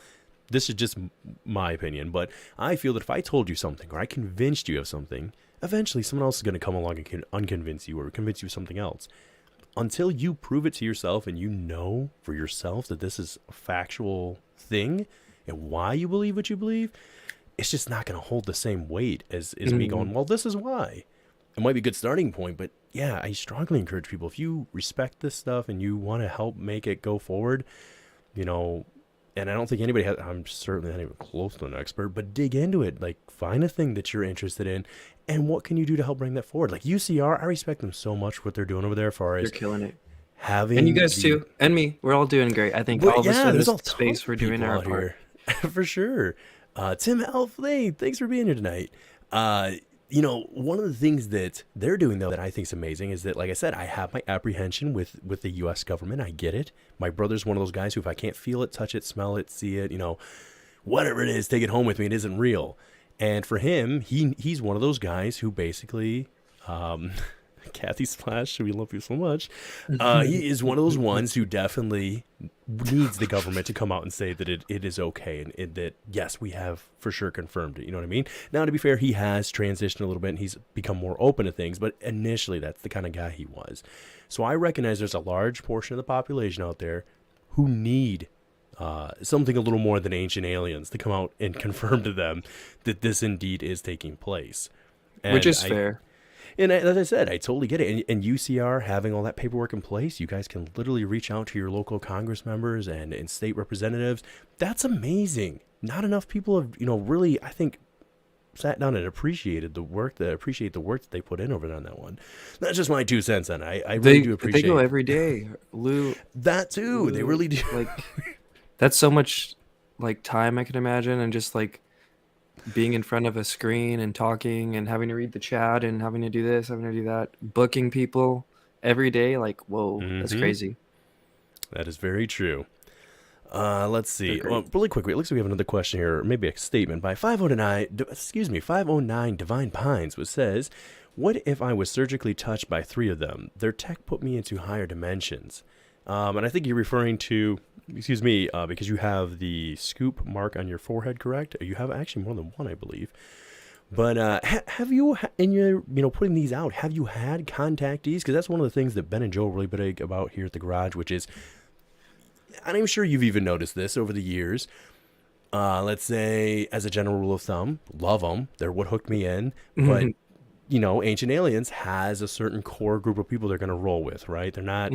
this is just my opinion, but I feel that if I told you something or I convinced you of something, eventually someone else is going to come along and unconvince you or convince you of something else. Until you prove it to yourself and you know for yourself that this is a factual thing and why you believe what you believe, it's just not going to hold the same weight as me going, well, this is why. It might be a good starting point, but yeah, I strongly encourage people, if you respect this stuff and you want to help make it go forward, and I don't think anybody has, I'm certainly not even close to an expert, but dig into it. Like, find a thing that you're interested in, and what can you do to help bring that forward? Like UCR, I respect them so much for what they're doing over there, as far as they're killing it. Having and you guys too, and me, we're all doing great. I think all of us in this space, we're doing our part. For sure. Tim Elfley, thanks for being here tonight. One of the things that they're doing, though, that I think is amazing is that, like I said, I have my apprehension with the U.S. government. I get it. My brother's one of those guys who, if I can't feel it, touch it, smell it, see it, whatever it is, take it home with me. It isn't real. And for him, he's one of those guys who basically, Kathy Splash, we love you so much. He is one of those ones who definitely needs the government to come out and say that it is okay, and that, yes, we have for sure confirmed it. You know what I mean? Now, to be fair, he has transitioned a little bit and he's become more open to things, but initially that's the kind of guy he was. So I recognize there's a large portion of the population out there who need something a little more than ancient aliens to come out and confirm to them that this indeed is taking place. And which is fair. And as I said, I totally get it. And UCR having all that paperwork in place, you guys can literally reach out to your local Congress members and state representatives. That's amazing. Not enough people have, really, I think, sat down and appreciate the work that they put in over there on that one. That's just my 2 cents on it. I really do appreciate it. They go every day, Lou. That too. Lou, they really do. That's so much time I can imagine, and just being in front of a screen and talking and having to read the chat and having to do this, having to do that, booking people every day. Whoa, that's crazy. That is very true. Let's see. Well, really quickly, it looks like we have another question here, or maybe a statement by 509 Divine Pines, which says, "What if I was surgically touched by 3 of them? Their tech put me into higher dimensions." And I think you're referring to, because you have the scoop mark on your forehead, correct? You have actually more than one, I believe. But have you, in your, putting these out, have you had contactees? Because that's one of the things that Ben and Joe are really big about here at the garage, which is, and I'm sure you've even noticed this over the years, let's say, as a general rule of thumb, love them. They're what hooked me in. But, Ancient Aliens has a certain core group of people they're going to roll with, right? They're not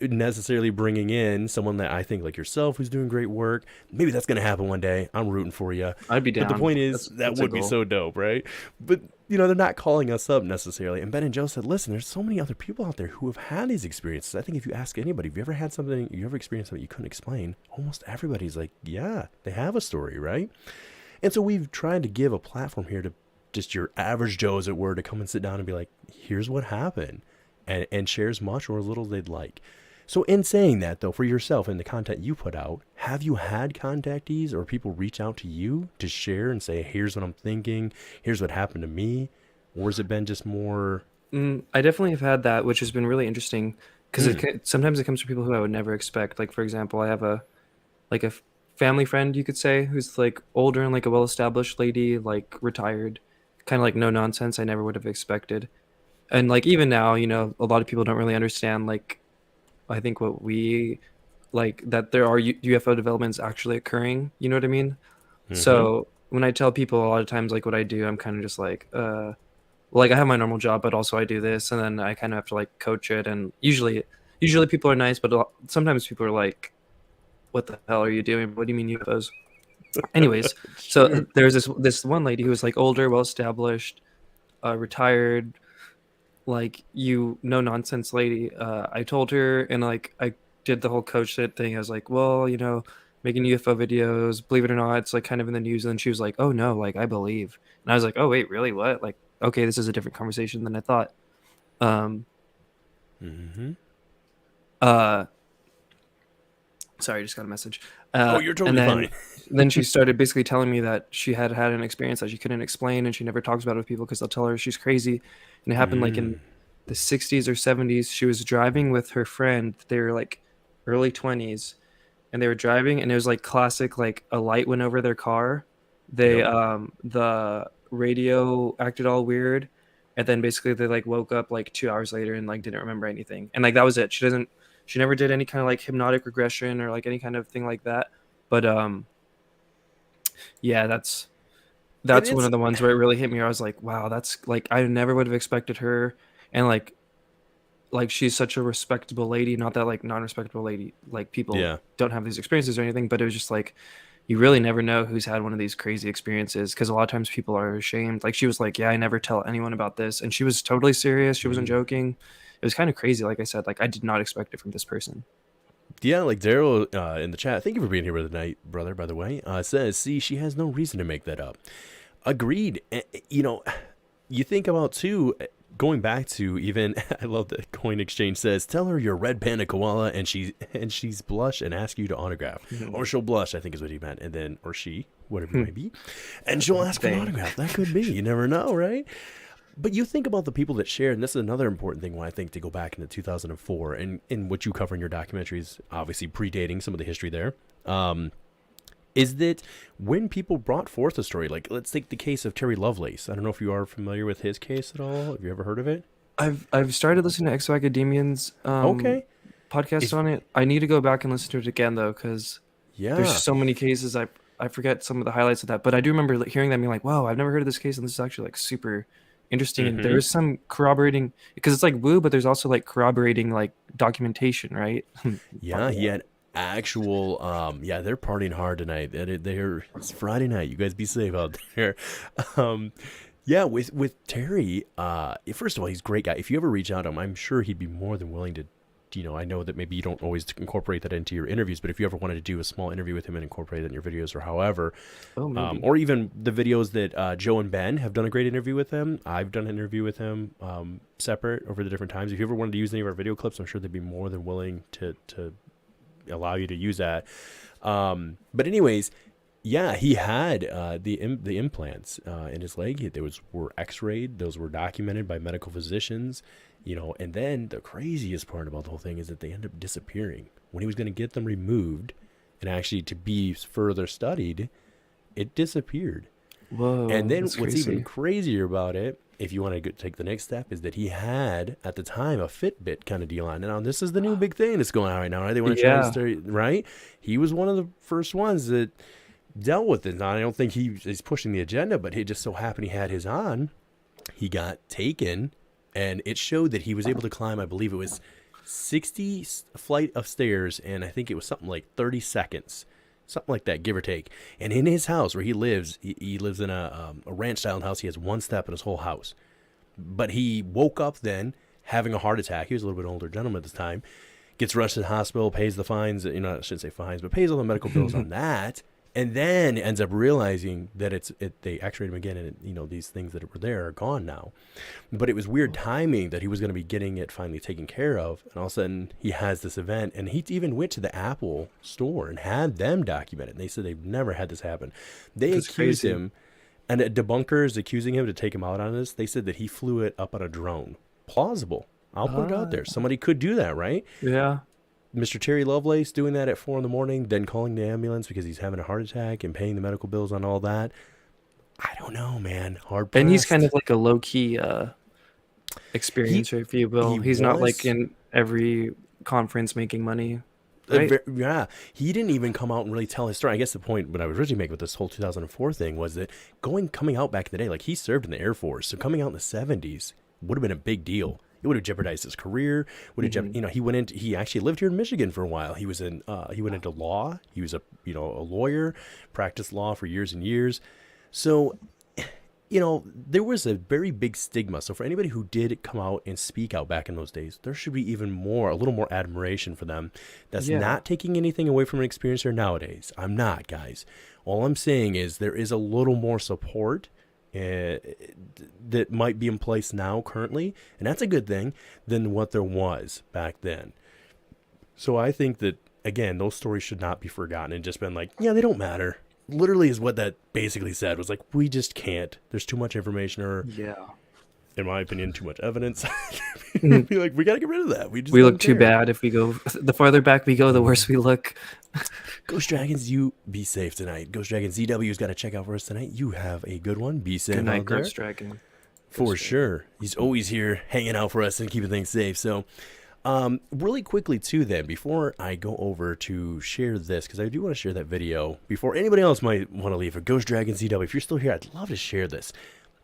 necessarily bringing in someone that I think like yourself who's doing great work. Maybe that's going to happen one day. I'm rooting for you. I'd be down. But the point is, that would be so dope, right? But, they're not calling us up necessarily. And Ben and Joe said, listen, there's so many other people out there who have had these experiences. I think if you ask anybody, have you ever experienced something you couldn't explain? Almost everybody's like, yeah, they have a story, right? And so we've tried to give a platform here to just your average Joe, as it were, to come and sit down and be like, here's what happened, and share as much or as little as they'd like. So in saying that, though, for yourself and the content you put out, have you had contactees or people reach out to you to share and say, here's what I'm thinking, here's what happened to me? Or has it been just more... I definitely have had that, which has been really interesting, because sometimes it comes from people who I would never expect. Like, for example, I have a family friend, you could say, who's older and a well-established lady, retired, kind of no nonsense. I never would have expected. And even now, a lot of people don't really understand, I think what we that there are UFO developments actually occurring. You know what I mean? So when I tell people a lot of times like what I do, I'm kind of just like I have my normal job, but also I do this, and then I kind of have to like coach it. And usually people are nice, but sometimes people are like, "What the hell are you doing? What do you mean UFOs?" Anyways, so there's this one lady who was like older, well established, retired, like no nonsense lady. I told her, and like I did the whole coach it thing. I was like, well, making UFO videos, believe it or not, it's like kind of in the news. And then she was like, oh no, like I believe. And I was like, oh wait, really? What? Like, okay, this is a different conversation than I thought. Sorry, I just got a message. Oh, you're totally fine. Then she started basically telling me that she had an experience that she couldn't explain, and she never talks about it with people because they'll tell her she's crazy. And it happened like in the 60s or 70s. She was driving with her friend. They were like early 20s, and they were driving, and it was like classic, like a light went over their car. They the radio acted all weird, and then basically they like woke up like 2 hours later and like didn't remember anything, and like that was it. She never did any kind of like hypnotic regression or like any kind of thing like that. But yeah, that's one of the ones where it really hit me. Where I was like, wow, that's like I never would have expected her, and like she's such a respectable lady. Not that like non-respectable lady, like people don't have these experiences or anything, but it was just like you really never know who's had one of these crazy experiences, because a lot of times people are ashamed. Like she was like, yeah, I never tell anyone about this, and she was totally serious. She wasn't joking. It was kind of crazy. Like I said, like I did not expect it from this person. Yeah, like Daryl in the chat, thank you for being here with the night, brother, by the way, says, see, she has no reason to make that up. Agreed. You think about, too, going back to even, I love that Coin Exchange says, tell her you're Red Panda Koala, and she's blush and ask you to autograph. Or she'll blush, I think is what he meant, and then, or she, whatever it may be, and she'll ask for an autograph. That could be. You never know, right? But you think about the people that share, and this is another important thing when I think to go back into 2004, and in what you cover in your documentaries, obviously predating some of the history there, is that when people brought forth a story, like let's take the case of Terry Lovelace. I don't know if you are familiar with his case at all. Have you ever heard of it? I've started listening to Exo Academian's podcast on it. I need to go back and listen to it again though, because there's so many cases I forget some of the highlights of that. But I do remember hearing that and being like, wow, I've never heard of this case, and this is actually like super interesting. And there is some corroborating, because it's like woo, but there's also like corroborating like documentation, right? Yeah, he had actual they're partying hard tonight. It's Friday night. You guys be safe out there. With Terry, first of all, he's a great guy. If you ever reach out to him, I'm sure he'd be more than willing to, I know that maybe you don't always incorporate that into your interviews, but if you ever wanted to do a small interview with him and incorporate it in your videos or however, or even the videos that Joe and Ben have done a great interview with him. I've done an interview with him separate over the different times. If you ever wanted to use any of our video clips, I'm sure they'd be more than willing to allow you to use that. But anyways, yeah, he had the implants in his leg. Those were x-rayed. Those were documented by medical physicians. And then the craziest part about the whole thing is that they end up disappearing. When he was going to get them removed and actually to be further studied, it disappeared. Whoa. And then what's crazy. even crazier about it, if you want to take the next step, is that he had, at the time, a Fitbit kind of deal on. Now, this is the new big thing that's going on right now, right? They want to try to start, right? He was one of the first ones that dealt with it. Now, I don't think he's pushing the agenda, but he just so happened he had his on. He got taken, and it showed that he was able to climb, I believe it was 60 flight of stairs, and I think it was something like 30 seconds, something like that, give or take. And in his house where he lives, he lives in a ranch-style house. He has one step in his whole house. But he woke up then having a heart attack. He was a little bit older gentleman at this time. Gets rushed to the hospital, pays the fines, I shouldn't say fines, but pays all the medical bills on that. And then ends up realizing that they x-rayed him again, and these things that were there are gone now. But it was weird timing that he was going to be getting it finally taken care of, and all of a sudden he has this event, and he even went to the Apple store and had them document it. And they said they've never had this happen. They accused him, and debunkers accusing him to take him out on this. They said that he flew it up on a drone. Plausible. I'll put it out there. Somebody could do that, right? Yeah. Mr. Terry Lovelace doing that at 4 a.m, then calling the ambulance because he's having a heart attack and paying the medical bills on all that. I don't know, man. Hard pressed. And he's kind of like a low-key experiencer, if you will. He's not like in every conference making money. right? Yeah, he didn't even come out and really tell his story. I guess the point what I was originally making with this whole 2004 thing was that coming out back in the day, like he served in the Air Force, so coming out in the 70s would have been a big deal. It would have jeopardized his career. Would have, he actually lived here in Michigan for a while. He was he went into law. He was a lawyer, practiced law for years and years. So, there was a very big stigma. So for anybody who did come out and speak out back in those days, there should be a little more admiration for them. That's not taking anything away from an experiencer nowadays. I'm not, guys. All I'm saying is there is a little more support that might be in place now currently, and that's a good thing, than what there was back then. So I think that, again, those stories should not be forgotten and just been like, yeah, they don't matter. Literally is what that basically said, was like, we just can't. There's too much information, or in my opinion, too much evidence. Be like, we got to get rid of that. We look too bad if we go. The farther back we go, the worse we look. Ghost Dragons, you be safe tonight. Ghost Dragon ZW's got to check out for us tonight. You have a good one. Be safe. Good night, out there. Ghost Dragon. For sure. He's always here hanging out for us and keeping things safe. So, really quickly too then, before I go over to share this, because I do want to share that video before anybody else might want to leave, for Ghost Dragon ZW, if you're still here, I'd love to share this.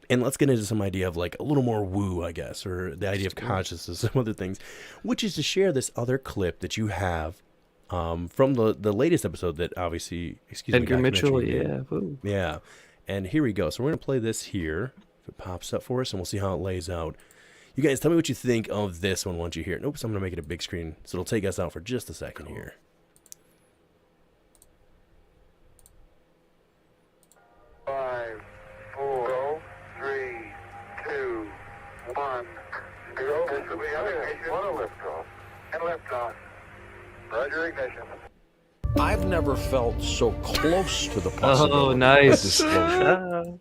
And let's get into some idea of like a little more woo, I guess, or the idea of consciousness, some other things, which is to share this other clip that you have from the latest episode that obviously, Edgar Mitchell, yeah. And here we go. So we're going to play this here. If it pops up for us, and we'll see how it lays out. You guys, tell me what you think of this one once you hear it. Oops, I'm going to make it a big screen, so it'll take us out for just a second here. Five, four, three, two, one. Zero. This will be ignition. One liftoff. And liftoff. Roger ignition. I've never felt so close to the possibility. Oh, nice. All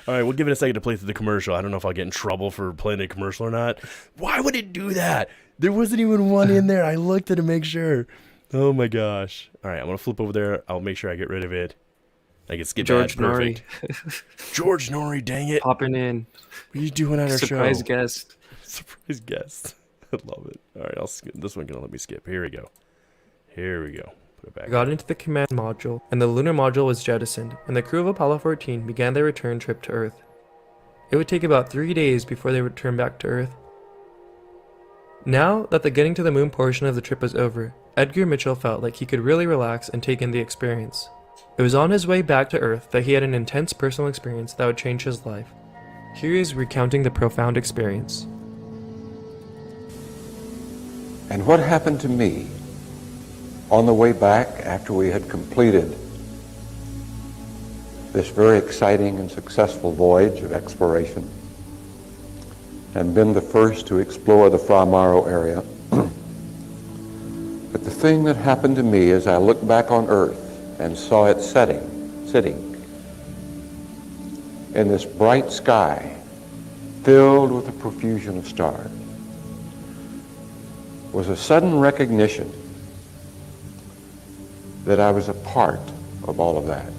right, we'll give it a second to play through the commercial. I don't know if I'll get in trouble for playing a commercial or not. Why would it do that? There wasn't even one in there. I looked at it to make sure. Oh my gosh. All right, I'm going to flip over there. I'll make sure I get rid of it. I can skip George that. Perfect. George Norrie, dang it. Popping in. What are you doing on our Surprise show? guest. Surprise guest. I love it. All right, I'll skip. This one can let me skip. Here we go. Here we go. Put it back. I got into the command module, and the lunar module was jettisoned, and the crew of Apollo 14 began their return trip to Earth. It would take about 3 days before they returned back to Earth. Now that the getting to the moon portion of the trip was over, Edgar Mitchell felt like he could really relax and take in the experience. It was on his way back to Earth that he had an intense personal experience that would change his life. Here he is recounting the profound experience. And what happened to me on the way back after we had completed this very exciting and successful voyage of exploration and been the first to explore the Fra Mauro area. But the thing that happened to me as I looked back on Earth and saw it sitting in this bright sky filled with a profusion of stars was a sudden recognition that I was a part of all of that.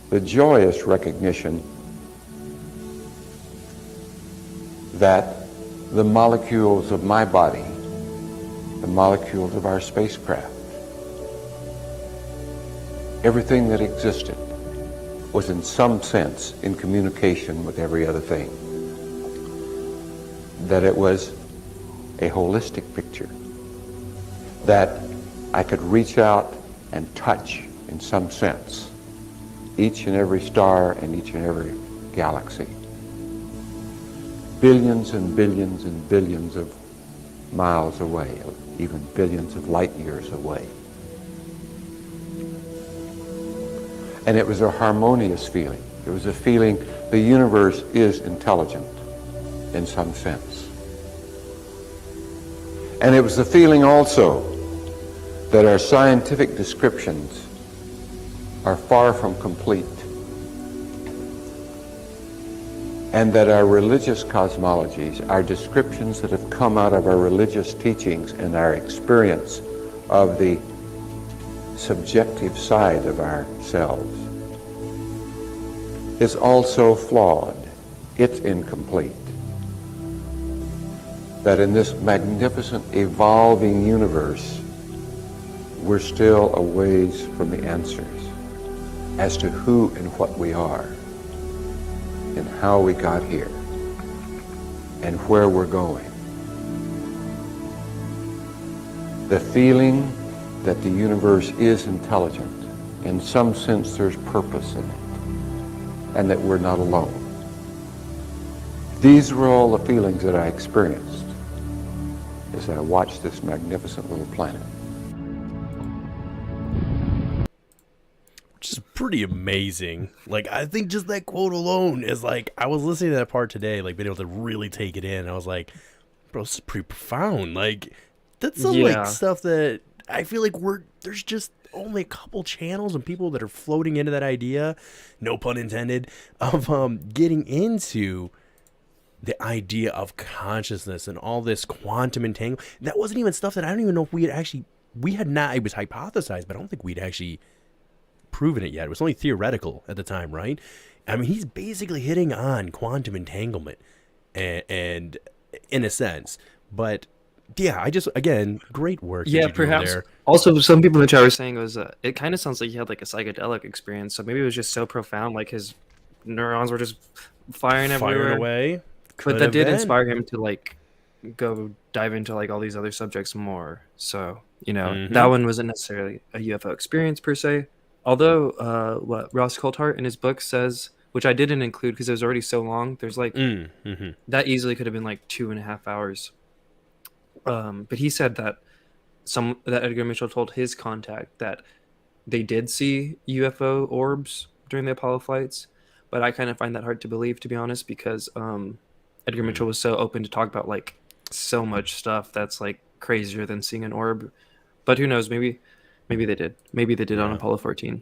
The joyous recognition that the molecules of my body, the molecules of our spacecraft, everything that existed was in some sense in communication with every other thing. That it was a holistic picture, that I could reach out and touch in some sense each and every star and each and every galaxy. Billions and billions and billions of miles away, even billions of light years away. And it was a harmonious feeling. It was a feeling the universe is intelligent in some sense. And it was the feeling also that our scientific descriptions are far from complete, and that our religious cosmologies, our descriptions that have come out of our religious teachings and our experience of the subjective side of ourselves, is also flawed. It's incomplete. that in this magnificent evolving universe, we're still a ways from the answers as to who and what we are and how we got here and where we're going. The feeling that the universe is intelligent, in some sense there's purpose in it, and that we're not alone. These were all the feelings that I experienced as I watched this magnificent little planet. Which is pretty amazing. Like, I think just that quote alone is like, I was listening to that part today, like being able to really take it in. I was like, bro, this is pretty profound. Like, that's some like stuff that I feel like there's just only a couple channels and people that are floating into that idea, no pun intended, of getting into the idea of consciousness and all this quantum entanglement. That wasn't even stuff that I don't even know if we had not, it was hypothesized, but I don't think we'd actually proven it yet. It was only theoretical at the time, right? I mean, he's basically hitting on quantum entanglement and in a sense, but yeah, again, great work. Yeah, perhaps. There. Also, some people in the chat were saying it kind of sounds like he had like a psychedelic experience, so maybe it was just so profound, like his neurons were just firing everywhere. Away. But that did inspire him to like go dive into like all these other subjects more. So, you know, that one wasn't necessarily a UFO experience per se. Although what Ross Coulthart in his book says, which I didn't include because it was already so long, there's like that easily could have been like 2.5 hours. But he said that that Edgar Mitchell told his contact that they did see UFO orbs during the Apollo flights, but I kind of find that hard to believe, to be honest, because Edgar Mitchell was so open to talk about like so much stuff that's like crazier than seeing an orb. But who knows? Maybe they did. Maybe they did on Apollo 14.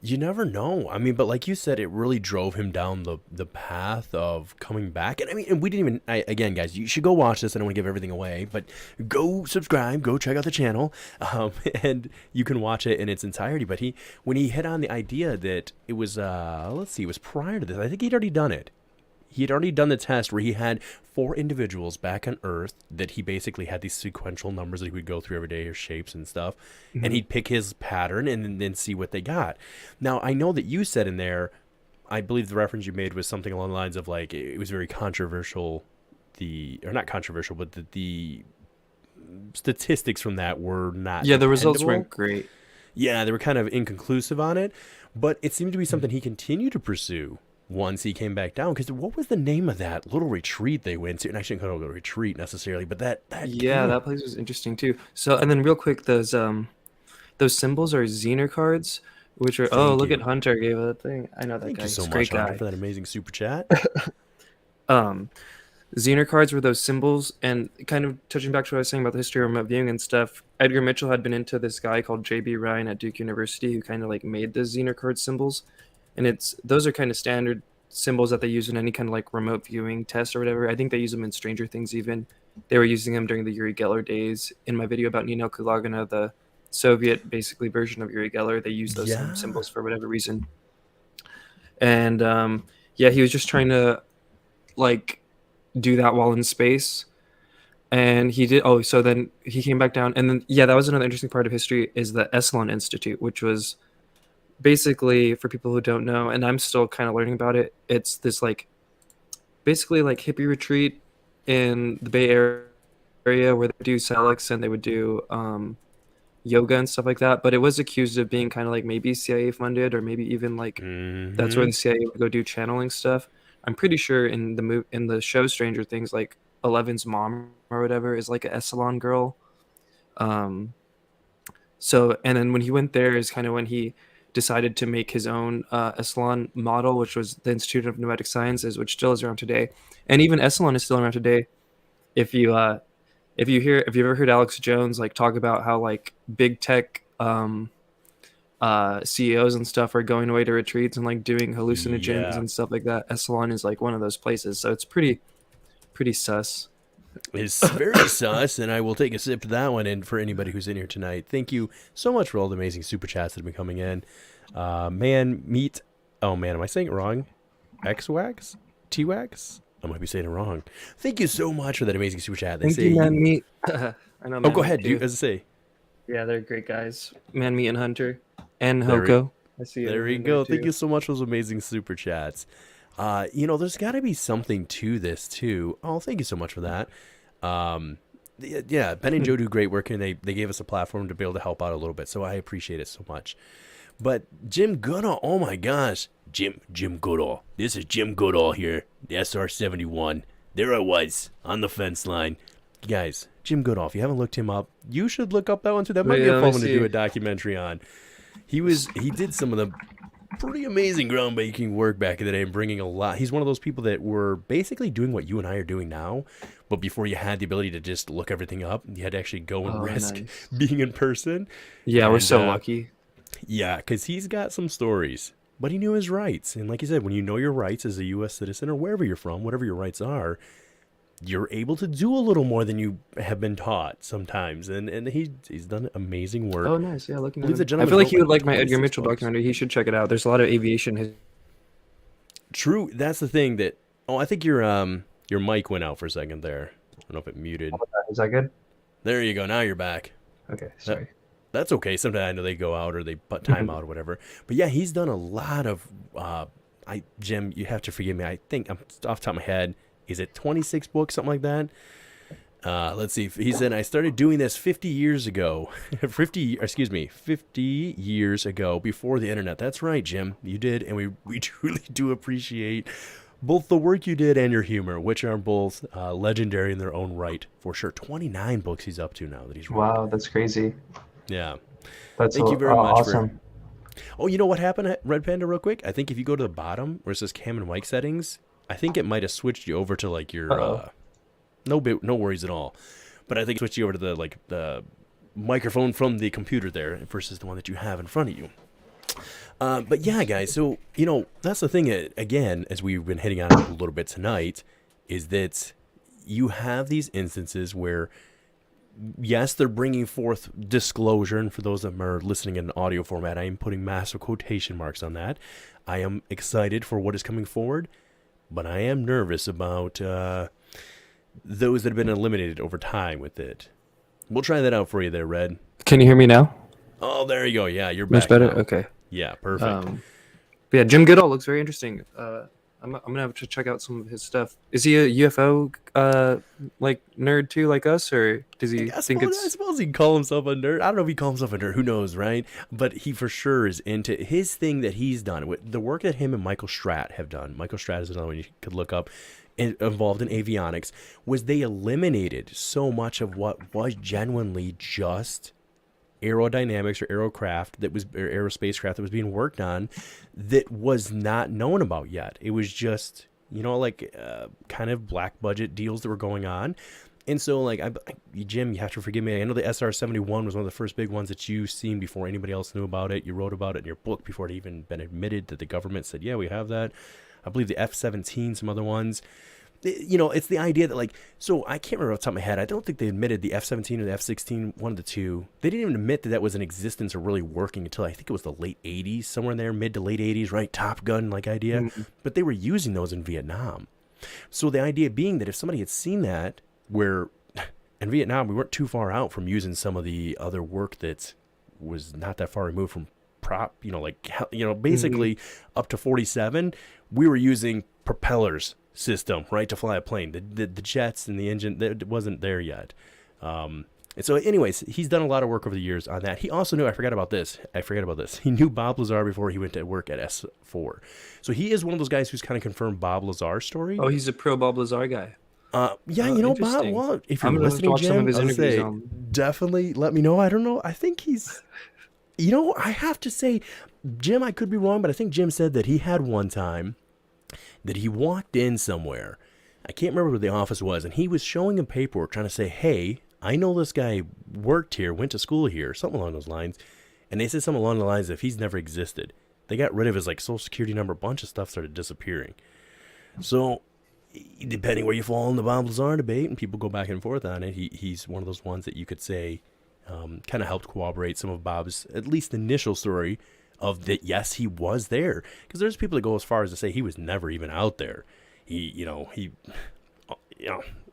You never know. I mean, but like you said, it really drove him down the path of coming back. And I mean, and we didn't even, again, guys, you should go watch this. I don't want to give everything away, but go subscribe, go check out the channel, and you can watch it in its entirety. But when he hit on the idea that it was, let's see, it was prior to this, I think he'd already done it. He had already done the test where he had 4 individuals back on Earth that he basically had these sequential numbers that he would go through every day, or shapes and stuff. And he'd pick his pattern and then see what they got. Now, I know that you said in there, I believe the reference you made was something along the lines of like, it was very controversial, or not controversial, but the statistics from that were not the results weren't great. Yeah, they were kind of inconclusive on it. But it seemed to be something he continued to pursue once he came back down, because what was the name of that little retreat they went to? And I shouldn't call it a retreat necessarily, but that that place was interesting too. So, and then real quick, those symbols are Zener cards, which are look at Hunter gave a thing. I know that Thank guy. you so He's a much, great Hunter, guy. for that amazing super chat. Zener cards were those symbols, and kind of touching back to what I was saying about the history of remote viewing and stuff. Edgar Mitchell had been into this guy called J.B. Ryan at Duke University, who kind of like made the Zener card symbols, and those are kind of standard symbols that they use in any kind of like remote viewing test or whatever. I think they use them in Stranger Things even. They were using them during the Yuri Geller days. In my video about Nino Kulagina, the Soviet basically version of Yuri Geller, they use those same symbols for whatever reason. And he was just trying to like do that while in space. And he did. So then he came back down. And then, that was another interesting part of history, is the Esalen Institute, which was basically, for people who don't know, and I'm still kind of learning about it, it's this like basically like hippie retreat in the Bay Area where they do Selix and they would do yoga and stuff like that. But it was accused of being kind of like maybe CIA funded, or maybe even like that's where the CIA would go do channeling stuff. I'm pretty sure in the show Stranger Things, like Eleven's mom or whatever is like an Esalen girl. So, and then when he went there is kind of when he decided to make his own Esalen model, which was the Institute of Pneumatic Sciences, which still is around today. And even Esalen is still around today. If you ever heard Alex Jones like talk about how like big tech CEOs and stuff are going away to retreats and like doing hallucinogens and stuff like that, Esalen is like one of those places. So it's pretty sus. It's very sus, and I will take a sip to that one. And for anybody who's in here tonight, thank you so much for all the amazing super chats that have been coming in. Am I saying it wrong? X-Wax? T-Wax? I might be saying it wrong. Thank you so much for that amazing super chat. They Thank say you, Man Meat. I know. Oh, Man go Meat ahead. too. As I say. Yeah, they're great guys. Man Meat and Hunter and There we- Hoko. I see it There in you there go. too. Thank you so much for those amazing super chats. There's got to be something to this too. Oh, thank you so much for that. Yeah, Ben and Joe do great work, and they gave us a platform to be able to help out a little bit. So I appreciate it so much. But Jim Goodall, oh my gosh, Jim Goodall. This is Jim Goodall here, the SR-71. There I was on the fence line, guys. Jim Goodall. If you haven't looked him up, you should look up that one too. That might be a fun one to do a documentary on. He did some of the pretty amazing groundbreaking work back in the day and bringing a lot. He's one of those people that were basically doing what you and I are doing now, but before you had the ability to just look everything up, you had to actually go and risk being in person. Yeah, we're so lucky. Yeah, because he's got some stories, but he knew his rights. And like you said, when you know your rights as a U.S. citizen or wherever you're from, whatever your rights are, you're able to do a little more than you have been taught sometimes. And he's done amazing work. Oh, nice. Yeah, looking at Believe the him. I gentleman feel like wrote he would like my Edgar 26 Mitchell books. documentary. He should check it out. There's a lot of aviation. True. That's the thing that. Oh, I think your mic went out for a second there. I don't know if it muted. Is that good? There you go. Now you're back. Okay, sorry. That's okay. Sometimes I know they go out or they put time out or whatever. But yeah, he's done a lot of. Jim, you have to forgive me. I think I'm off the top of my head. Is it 26 books, something like that? Let's see. He said, I started doing this 50 years ago. 50 years ago before the internet. That's right, Jim. You did. And we truly do appreciate both the work you did and your humor, which are both legendary in their own right. For sure. 29 books he's up to now that he's written. Wow, that's crazy. Yeah. That's Thank you very much. awesome. Oh, you know what happened at Red Panda real quick? I think if you go to the bottom where it says cam and mic settings, I think it might have switched you over to like your no worries at all. But I think it switched you over to the microphone from the computer there versus the one that you have in front of you. But yeah, guys, so that's the thing again, as we've been hitting on a little bit tonight, is that you have these instances where yes, they're bringing forth disclosure, and for those that are listening in audio format, I am putting massive quotation marks on that. I am excited for what is coming forward, but I am nervous about those that have been eliminated over time with it. We'll try that out for you there, Red. Can you hear me now? Oh, there you go. Yeah, you're back. Much better? now. Okay. Yeah, perfect. But yeah, Jim Goodall looks very interesting. I'm gonna have to check out some of his stuff. Is he a UFO like nerd too, like us, or does he I think suppose he can call himself a nerd. I don't know if he calls himself a nerd. Who knows, right? But he for sure is into his thing that he's done. With the work that him and Michael Stratt have done. Michael Stratt is another one you could look up. Involved in avionics, was they eliminated so much of what was genuinely just aerodynamics or aerospace craft that was being worked on that was not known about yet. It was just, kind of black budget deals that were going on. And so, Jim, you have to forgive me. I know the SR-71 was one of the first big ones that you've seen before anybody else knew about it. You wrote about it in your book before it even been admitted that the government said, yeah, we have that. I believe the F-17, some other ones. It's the idea that, so I can't remember off the top of my head. I don't think they admitted the F-17 or the F-16, one of the two. They didn't even admit that was in existence or really working until I think it was the late 80s, somewhere in there, mid to late 80s, right? Top Gun-like idea. Mm-hmm. But they were using those in Vietnam. So the idea being that if somebody had seen that, where in Vietnam, we weren't too far out from using some of the other work that was not that far removed from basically up to 47, we were using propellers system, right, to fly a plane. The jets and the engine, that wasn't there yet. And so anyways, he's done a lot of work over the years on that. He also knew, I forgot about this. He knew Bob Lazar before he went to work at S4. So he is one of those guys who's kind of confirmed Bob Lazar's story. Oh, he's a pro Bob Lazar guy. Bob, well, if you're listening, watch Jim, some of his I'll interviews say, definitely let me know. I don't know. I think he's, I have to say, Jim, I could be wrong, but I think Jim said that he had one time that he walked in somewhere. I can't remember where the office was, and he was showing him paperwork trying to say, hey, I know this guy worked here, went to school here, something along those lines. And they said something along the lines of he's never existed. They got rid of his social security number, a bunch of stuff started disappearing. So depending where you fall in the Bob Lazar debate, and people go back and forth on it, he's one of those ones that you could say kind of helped corroborate some of Bob's at least initial story of that, yes, he was there. Because there's people that go as far as to say he was never even out there. it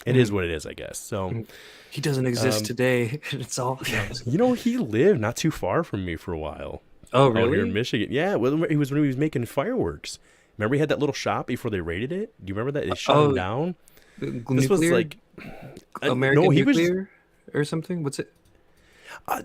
is what it is, I guess. So he doesn't exist today. It's all. He lived not too far from me for a while. Oh, Out here really? in Michigan. Yeah, well, he was when he was making fireworks. Remember, he had that little shop before they raided it. Do you remember that? They shut him down. This was like American no, he Nuclear or something. What's it?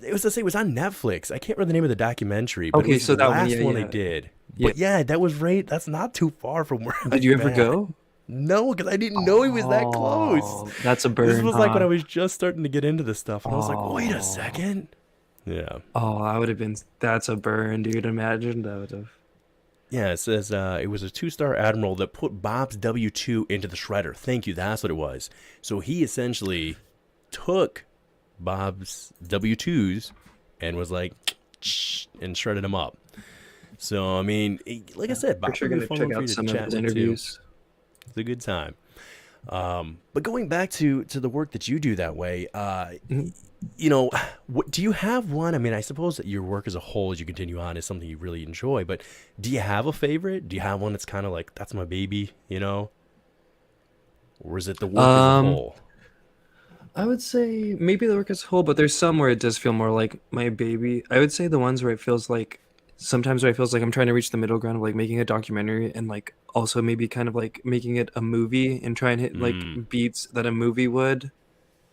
It was on Netflix. I can't remember the name of the documentary. But Okay, it was so the that one, last yeah, one yeah. they did. But yeah, that was right. That's not too far from where. Did you ever I'm at. go? No, because I didn't know he was that close. That's a burn. This was like when I huh? was just starting to get into this stuff, and I was like, wait a second. Yeah. Oh, I would have been. That's a burn, dude. Imagine that would have. Yeah, it says it was a 2-star admiral that put Bob's W-2 into the shredder. Thank you, that's what it was. So he essentially took Bob's W-2s and was like, and shredded them up. So, I mean, like I said, Bob sure would be gonna fun check for you out to some of chat his with, too. interviews. It's a good time. But going back to the work that you do that way, do you have one? I mean, I suppose that your work as a whole, as you continue on, is something you really enjoy. But do you have a favorite? Do you have one that's kind of like, that's my baby, Or is it the work as a whole? I would say maybe the work as a whole, but there's some where it does feel more like my baby. I would say the ones where it feels like sometimes where it feels like I'm trying to reach the middle ground of like making a documentary and like also maybe kind of like making it a movie and try and hit like beats that a movie would.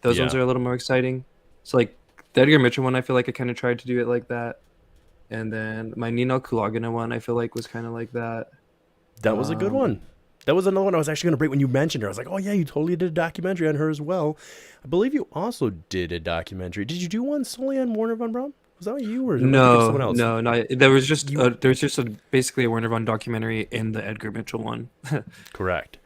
Those ones Yeah. are a little more exciting. So like the Edgar Mitchell one, I feel like I kind of tried to do it like that. And then my Nino Kulagina one, I feel like was kind of like that. That was a good one. That was another one I was actually going to break when you mentioned her. I was like, oh, yeah, you totally did a documentary on her as well. I believe you also did a documentary. Did you do one solely on Warner Von Braun? Was that you or someone else? No. There was just basically a Werner von documentary in the Edgar Mitchell one. Correct.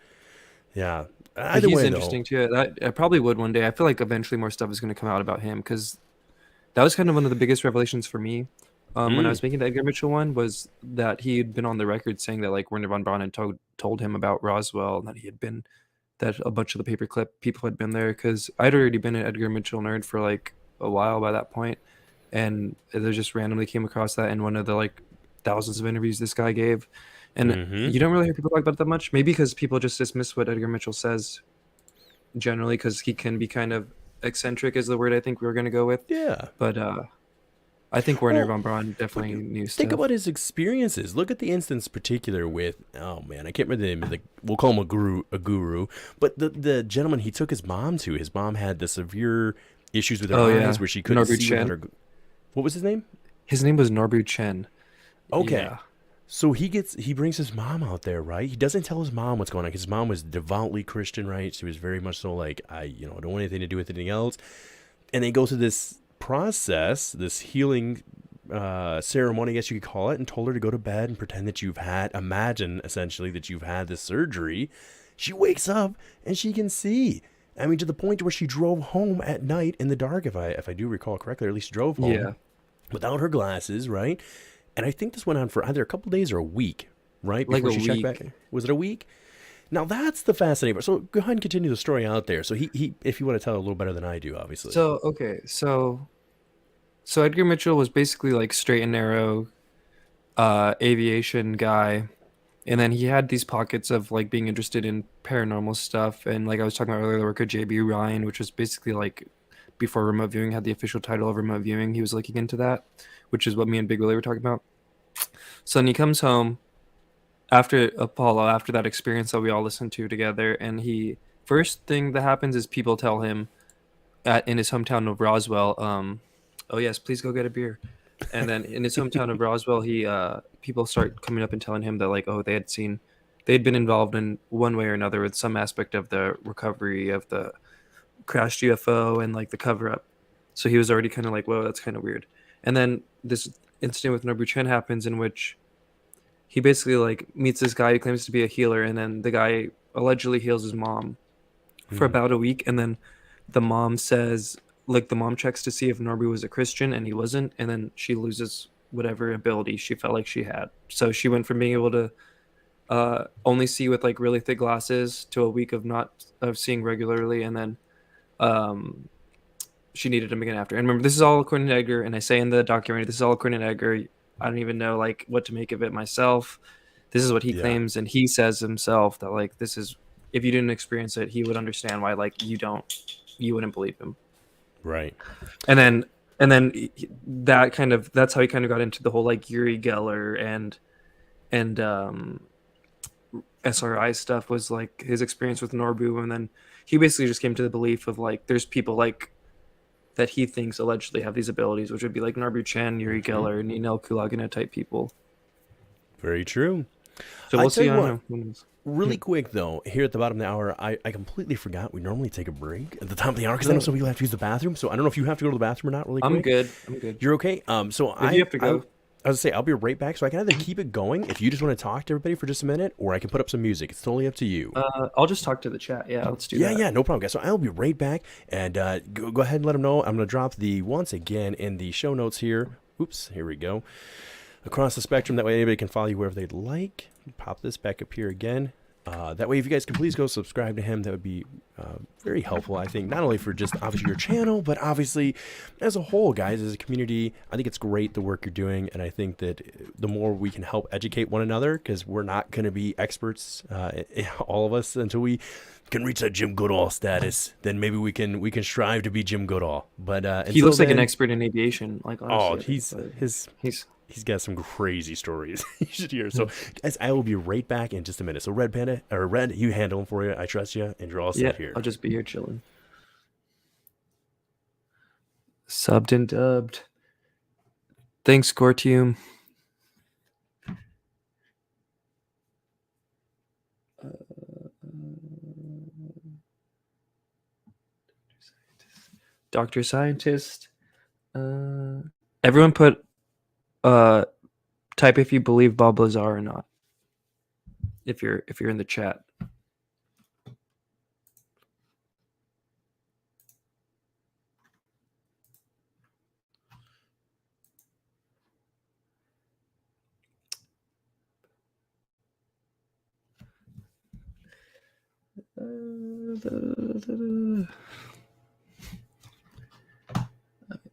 Yeah. But Either he's way, interesting too. I probably would one day. I feel like eventually more stuff is going to come out about him because that was kind of one of the biggest revelations for me. When I was making the Edgar Mitchell one, was that he had been on the record saying that like Werner von Braun had told him about Roswell, and that a bunch of the paperclip people had been there, because I'd already been an Edgar Mitchell nerd for like a while by that point, and they just randomly came across that in one of the like thousands of interviews this guy gave. And you don't really hear people talk about it that much, maybe because people just dismiss what Edgar Mitchell says generally, because he can be kind of eccentric is the word I think we were going to go with. Yeah. But I think Werner von Braun definitely knew stuff. Think about his experiences. Look at the instance particular with, oh man, I can't remember the name of we'll call him a guru, but the gentleman he took his mom to. His mom had the severe issues with her eyes where she couldn't Norbu see Chen. with her. What was his name? His name was Norbu Chen. Okay. Yeah. So he brings his mom out there, right? He doesn't tell his mom what's going on. His mom was devoutly Christian, right? She was very much so like, I don't want anything to do with anything else. And they go through this process, this healing ceremony, I guess you could call it, and told her to go to bed and pretend that imagine essentially that you've had this surgery. She wakes up and she can see. I mean, to the point where she drove home at night in the dark, if I do recall correctly, or at least drove home without her glasses, right? And I think this went on for either a couple days or a week, right? Like Before a she checked week. back. Was it a week? Now that's the fascinating part. So go ahead and continue the story out there. So he if you want to tell it a little better than I do, obviously. So okay, so Edgar Mitchell was basically like straight and narrow aviation guy, and then he had these pockets of like being interested in paranormal stuff, and like I was talking about earlier, the work of J.B. Ryan, which was basically like before remote viewing had the official title of remote viewing. He was looking into that, which is what me and Big Willy were talking about. So then he comes home after Apollo, after that experience that we all listened to together, and first thing that happens is people tell him in his hometown of Roswell, oh yes, please go get a beer. And then in his hometown of Roswell, people start coming up and telling him that like, oh, they'd been involved in one way or another with some aspect of the recovery of the crashed UFO and like the cover up. So he was already kind of like, whoa, that's kind of weird. And then this incident with Norbu Chen happens, in which he basically like meets this guy who claims to be a healer, and then the guy allegedly heals his mom for about a week, and then the mom says, like, the mom checks to see if Norbu was a Christian, and he wasn't, and then she loses whatever ability she felt like she had. So she went from being able to only see with like really thick glasses to a week of seeing regularly, and then she needed him again after. And remember, this is all according to Edgar, and I say in the documentary, this is all according to Edgar. I don't even know like what to make of it myself. this is what he Yeah. claims, and he says himself that like this is, if you didn't experience it, he would understand why like you wouldn't believe him. Right. And then that kind of, that's how he kind of got into the whole like Yuri Geller and SRI stuff, was like his experience with Norbu, and then he basically just came to the belief of like there's people like that he thinks allegedly have these abilities, which would be like Norbu Chen, Yuri Geller, Ninel Kulagina type people. Very true. So we'll I tell see. you I what, don't know. really quick though, here at the bottom of the hour, I completely forgot we normally take a break at the top of the hour because I know some people have to use the bathroom. So I don't know if you have to go to the bathroom or not. Really quick. I'm good. I'm good. You're okay. So If you have to go. I was gonna say I'll be right back. So I can either keep it going if you just want to talk to everybody for just a minute, or I can put up some music. It's totally up to you. I'll just talk to the chat. Yeah, let's do that. Yeah, no problem, guys. So I'll be right back, and go ahead and let them know. I'm gonna drop the once again in the show notes here. Oops, here we go. Across the spectrum, that way anybody can follow you wherever they'd like. Pop this back up here again. That way, if you guys can please go subscribe to him, that would be very helpful, I think, not only for just obviously your channel, but obviously as a whole, guys, as a community. I think it's great the work you're doing, and I think that the more we can help educate one another, because we're not going to be experts, all of us, until we can reach that Jim Goodall status. Then maybe we can strive to be Jim Goodall. But he looks like an expert in aviation. Like honestly, he's got some crazy stories you should hear. So, guys, I will be right back in just a minute. So, Red Panda, or Red, you handle them for you. I trust you, and you're all set here. I'll just be here chilling. Subbed and dubbed. Thanks, Gortium. Dr. Scientist. Everyone put type if you believe Bob Lazar or not. If you're in the chat.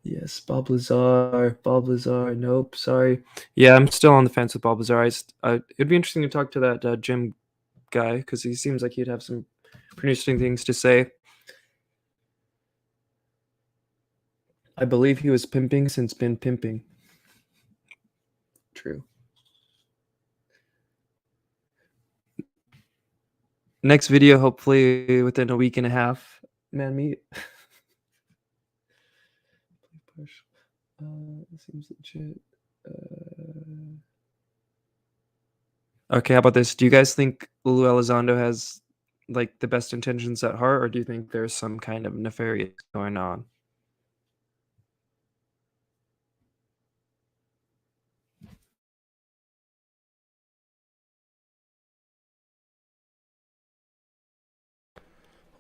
Yes, Bob Lazar. Bob Lazar. Nope, sorry. Yeah, I'm still on the fence with Bob Lazar. It'd be interesting to talk to that Jim guy, because he seems like he'd have some pretty interesting things to say. I believe he was pimping since been pimping. True. Next video, hopefully within a week and a half. Man, meet. Seems legit. Okay, how about this? Do you guys think Lulu Elizondo has like the best intentions at heart, or do you think there's some kind of nefarious going on?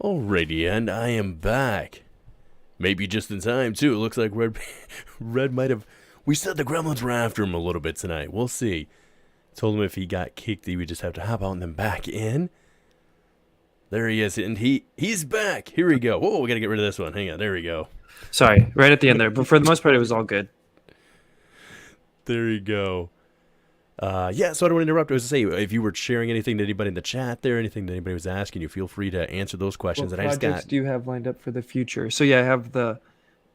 Alrighty, and I am back. Maybe just in time, too. It looks like Red might have... We said the gremlins were after him a little bit tonight. We'll see. Told him if he got kicked, he would just have to hop out and then back in. There he is, and he's back. Here we go. Whoa, we got to get rid of this one. Hang on, there we go. Sorry, right at the end there. But for the most part, it was all good. There you go. Yeah, so I don't want to interrupt. I was to say, if you were sharing anything to anybody in the chat there, anything that anybody was asking you, feel free to answer those questions. What and I just projects got... do you have lined up for the future? So yeah, I have the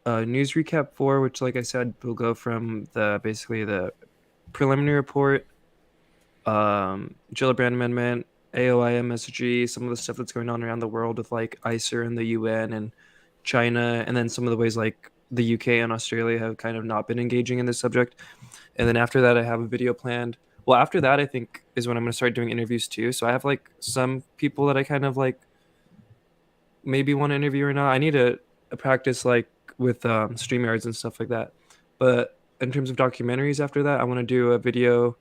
news recap 4, which, like I said, will go from basically the preliminary report, Gillibrand Amendment, AOI MSG, some of the stuff that's going on around the world with like ICER and the UN and China, and then some of the ways like the UK and Australia have kind of not been engaging in this subject. And then after that, I have a video planned. Well, after that, I think is when I'm going to start doing interviews too. So I have like some people that I kind of like maybe want to interview or not. I need to practice like with StreamYards and stuff like that. But in terms of documentaries after that, I want to do a video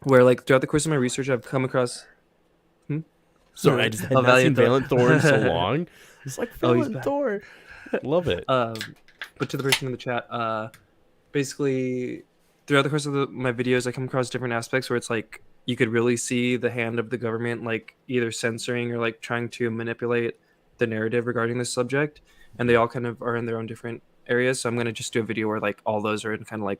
where like throughout the course of my research, I've come across... Sorry, I just had not seen Valiant Thor in so long. It's like Valiant Thor. Love it. But to the person in the chat, basically throughout the course of my videos, I come across different aspects where it's like you could really see the hand of the government like either censoring or like trying to manipulate the narrative regarding this subject, and they all kind of are in their own different areas. So I'm going to just do a video where like all those are in kind of like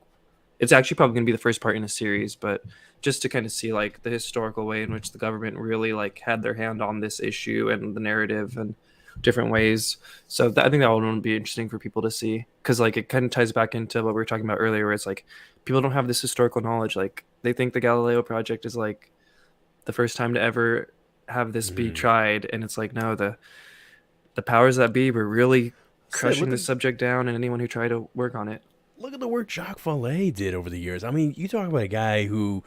It's actually probably going to be the first part in a series, but just to kind of see like the historical way in which the government really like had their hand on this issue and the narrative and different ways. So I think that one would be interesting for people to see, because like it kind of ties back into what we were talking about earlier, where it's like people don't have this historical knowledge. Like they think the Galileo project is like the first time to ever have this be tried, and it's like no, the powers that be were really crushing the subject down, and anyone who tried to work on it. Look at the work Jacques Vallée did over the years. I mean, you talk about a guy who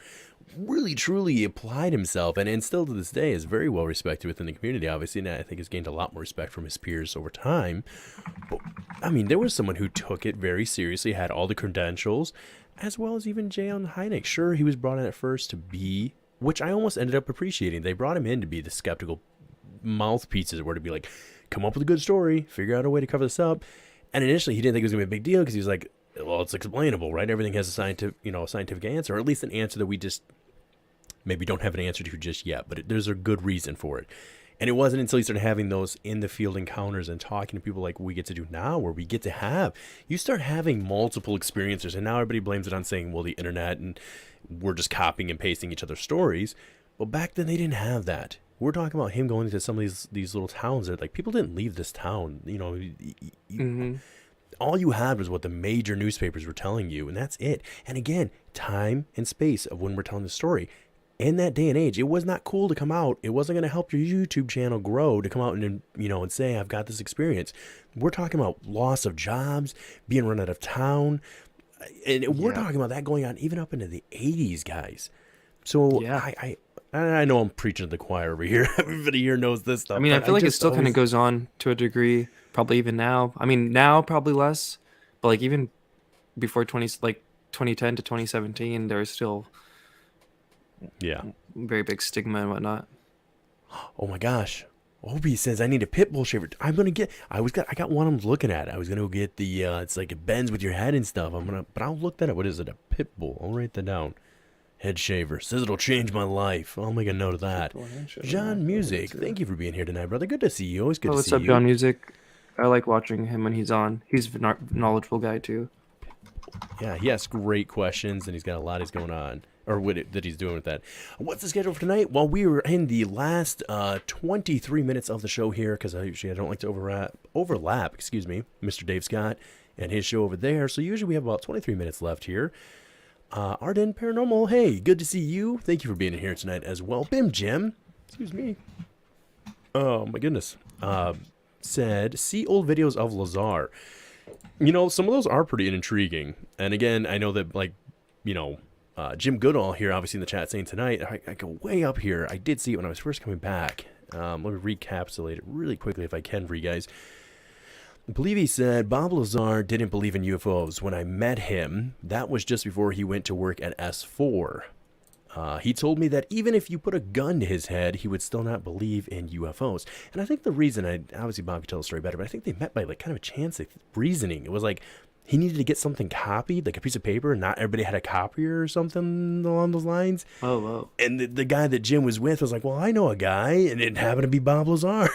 really truly applied himself and still to this day is very well respected within the community, obviously, and I think has gained a lot more respect from his peers over time. But I mean, there was someone who took it very seriously, had all the credentials, as well as even J.L. Hynek. Sure, he was brought in at first to be, which I almost ended up appreciating. They brought him in to be the skeptical mouthpieces, where to be like, come up with a good story, figure out a way to cover this up. And initially he didn't think it was going to be a big deal because he was like, well, it's explainable, right? Everything has a scientific answer, or at least an answer that we just maybe don't have an answer to just yet, but there's a good reason for it. And it wasn't until you started having those in the field encounters and talking to people like we get to do now, where we get to have, you start having multiple experiences. And now everybody blames it on saying, well, the internet and we're just copying and pasting each other's stories. Well, back then they didn't have that. We're talking about him going to some of these little towns that like people didn't leave this town. All you had was what the major newspapers were telling you, and that's it. And again, time and space of when we're telling the story. In that day and age, it was not cool to come out. It wasn't going to help your YouTube channel grow to come out and and say, I've got this experience. We're talking about loss of jobs, being run out of town. And we're talking about that going on even up into the 80s, guys. So I know I'm preaching to the choir over here. Everybody here knows this stuff. I mean, I feel like it still kind of goes on to a degree, probably even now. I mean, now probably less, but like even before 2010 to 2017, there was still very big stigma and whatnot. Oh my gosh. Obi says I need a pit bull shaver. I got one I'm looking at. I was gonna go get the it's like it bends with your head and stuff. But I'll look that up. What is it? A pit bull. I'll write that down. Head shaver. Says it'll change my life. I'll make a note of that. John Music, thank you for being here tonight, brother. Good to see you. Always good to see you. What's up, John Music? I like watching him when he's on. He's a knowledgeable guy too. Yeah, he asks great questions, and he's got a lot going on, or that he's doing with that. What's the schedule for tonight? Well, we were in the last 23 minutes of the show here, because I don't like to overlap. Excuse me, Mr. Dave Scott and his show over there. So usually we have about 23 minutes left here. Arden Paranormal, hey, good to see you. Thank you for being here tonight as well. Bim Jim, excuse me. Oh my goodness. Said, see old videos of Lazar. Some of those are pretty intriguing. And again, I know that Jim Goodall here, obviously in the chat saying tonight, I go way up here. I did see it when I was first coming back. Let me recapitulate it really quickly if I can for you guys. I believe he said, Bob Lazar didn't believe in UFOs. When I met him, that was just before he went to work at S4. He told me that even if you put a gun to his head, he would still not believe in UFOs. And I think the reason, obviously Bob could tell the story better, but I think they met by like kind of a chance reasoning. It was like he needed to get something copied, like a piece of paper, and not everybody had a copier or something along those lines. Oh, wow. And the guy that Jim was with was like, well, I know a guy, and it happened to be Bob Lazar.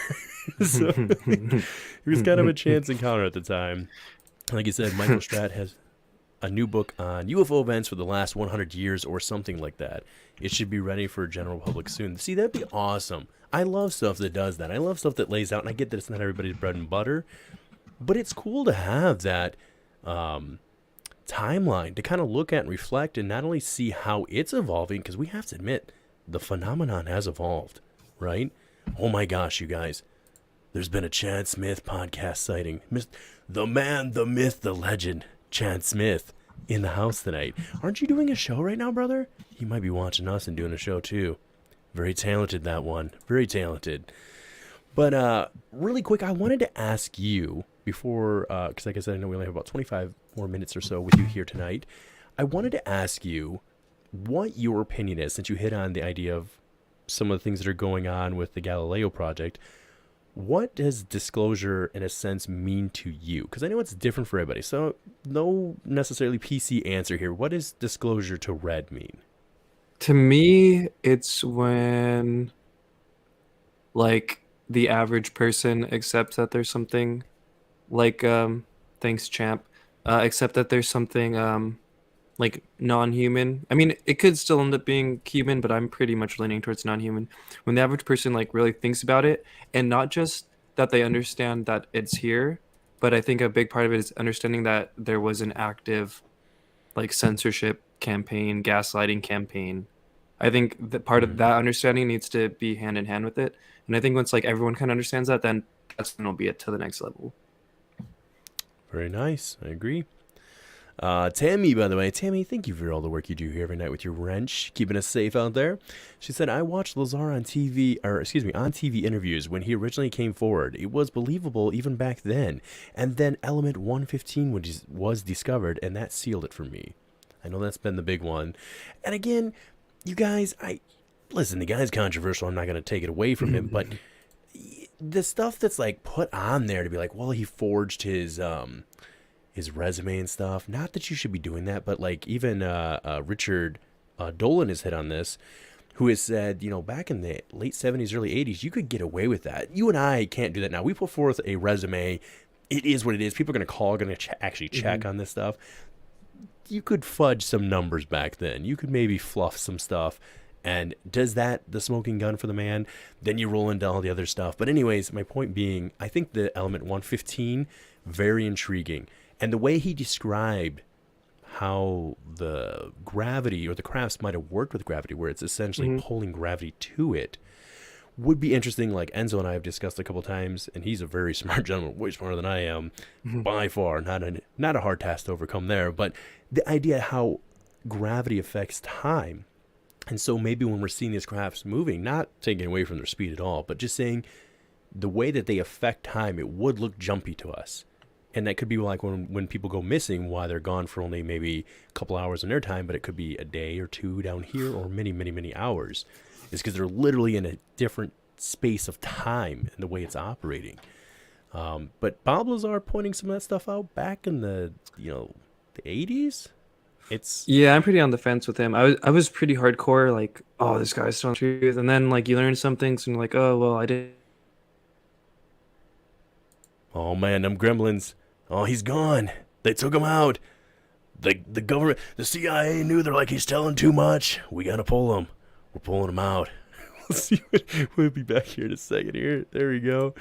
So it was kind of a chance encounter at the time. Like you said, Michael Stratt has a new book on UFO events for the last 100 years or something like that. It should be ready for general public soon. See, that'd be awesome. I love stuff that does that. I love stuff that lays out, and I get that it's not everybody's bread and butter, but it's cool to have that timeline to kind of look at and reflect and not only see how it's evolving, because we have to admit the phenomenon has evolved, right? Oh my gosh, you guys. There's been a Chad Smith podcast sighting. The man, the myth, the legend, Chad Smith, in the house tonight. Aren't you doing a show right now, brother? He might be watching us and doing a show too. Very talented, that one. Very talented. But really quick, I wanted to ask you before, because like I said, I know we only have about 25 more minutes or so with you here tonight. I wanted to ask you what your opinion is, since you hit on the idea of some of the things that are going on with the Galileo project. What does disclosure, in a sense, mean to you? Because I know it's different for everybody. So no necessarily PC answer here. What does disclosure to Red mean? To me, it's when, like, the average person accepts that there's something, like, thanks, champ, accept that there's something like non-human. I mean, it could still end up being human, but I'm pretty much leaning towards non-human. When the average person like really thinks about it, and not just that they understand that it's here, but I think a big part of it is understanding that there was an active like censorship campaign, gaslighting campaign. I think that part of that understanding needs to be hand in hand with it. And I think once like everyone kind of understands that, then that's when it'll be it to the next level. Very nice. I agree. Tammy, by the way, Tammy, thank you for all the work you do here every night with your wrench, keeping us safe out there. She said, I watched Lazar on TV, on TV interviews when he originally came forward. It was believable even back then. And then Element 115 was discovered, and that sealed it for me. I know that's been the big one. And again, you guys, listen, the guy's controversial. I'm not going to take it away from him, but the stuff that's like put on there to be like, well, he forged his resume and stuff. Not that you should be doing that, but like even Richard Dolan has hit on this, who has said, back in the late 70s, early 80s, you could get away with that. You and I can't do that now. We put forth a resume. It is what it is. People are going to call, going to actually check on this stuff. You could fudge some numbers back then. You could maybe fluff some stuff. And does that the smoking gun for the man? Then you roll into all the other stuff. But anyways, my point being, I think the Element 115, very intriguing. And the way he described how the gravity or the crafts might have worked with gravity, where it's essentially pulling gravity to it, would be interesting. Like Enzo and I have discussed a couple times, and he's a very smart gentleman, way smarter than I am, by far. Not a hard task to overcome there. But the idea how gravity affects time. And so maybe when we're seeing these crafts moving, not taking away from their speed at all, but just saying the way that they affect time, it would look jumpy to us. And that could be like when people go missing, why they're gone for only maybe a couple hours in their time, but it could be a day or two down here or many, many, many hours. It's because they're literally in a different space of time in the way it's operating. But Bob Lazar pointing some of that stuff out back in the 80s. Yeah, I'm pretty on the fence with him. I was pretty hardcore, like, oh, this guy's telling the truth, and then like you learn some things and you're like, oh well, I didn't. Oh man, them gremlins. Oh, he's gone. They took him out. The government, the CIA knew. They're like, he's telling too much. We gotta pull him. We're pulling him out. We'll see. We'll be back here in a second. Here, there we go.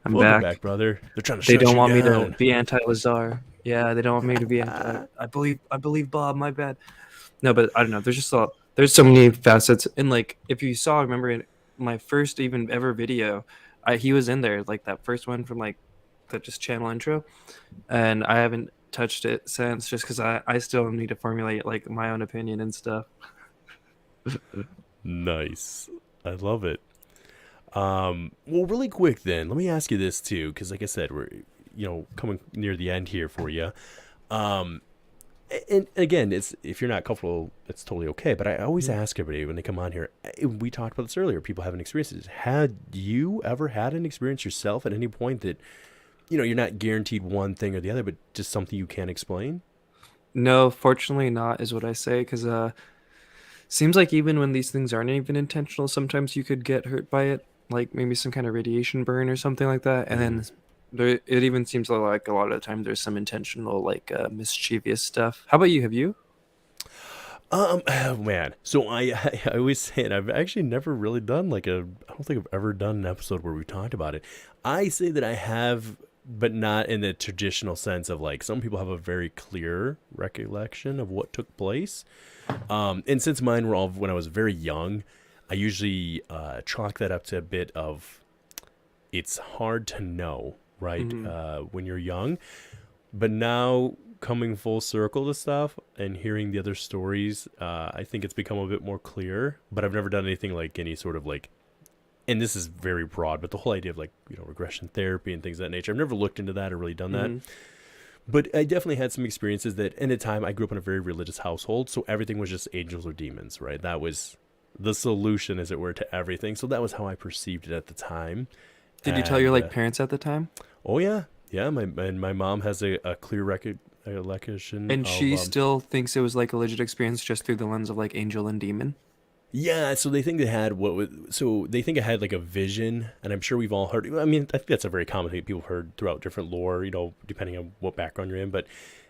I'm Welcome back. Brother. They're trying to. They shut don't you want me down. to be anti-Lazar. Yeah, they don't want me to be anti. I believe Bob. My bad. No, but I don't know. There's so many facets. And like, if you saw, remember in my first even ever video, he was in there, like that first one from like the just channel intro, and I haven't touched it since, just because I still need to formulate like my own opinion and stuff. Nice. I love it. Well, really quick then, let me ask you this too, because like I said, we're coming near the end here for you. And again, it's if you're not comfortable, it's totally okay. But I always ask everybody when they come on here. We talked about this earlier. People having experiences. Had you ever had an experience yourself at any point that you're not guaranteed one thing or the other, but just something you can't explain? No, fortunately not, is what I say, because seems like even when these things aren't even intentional, sometimes you could get hurt by it, like maybe some kind of radiation burn or something like that. And then it even seems like a lot of the time there's some intentional, like mischievous stuff. How about you? Have you? Oh man. So I always say it. I've actually never really done I don't think I've ever done an episode where we talked about it. I say that I have, but not in the traditional sense of like some people have a very clear recollection of what took place. And since mine were all when I was very young, I usually chalk that up to a bit of it's hard to know, right? When you're young. But now coming full circle to stuff and hearing the other stories, I think it's become a bit more clear. But I've never done anything like any sort of like, and this is very broad, but the whole idea of like, regression therapy and things of that nature, I've never looked into that or really done that. But I definitely had some experiences that, in a time, I grew up in a very religious household, so everything was just angels or demons, right? That was the solution, as it were, to everything. So that was how I perceived it at the time. Did you tell your parents at the time? Oh yeah, yeah. My mom has a clear recollection. And she still thinks it was like a legit experience, just through the lens of like angel and demon. Yeah, so they think they had they think I had like a vision, and I'm sure we've all heard. I mean, I think that's a very common thing people have heard throughout different lore, depending on what background you're in. But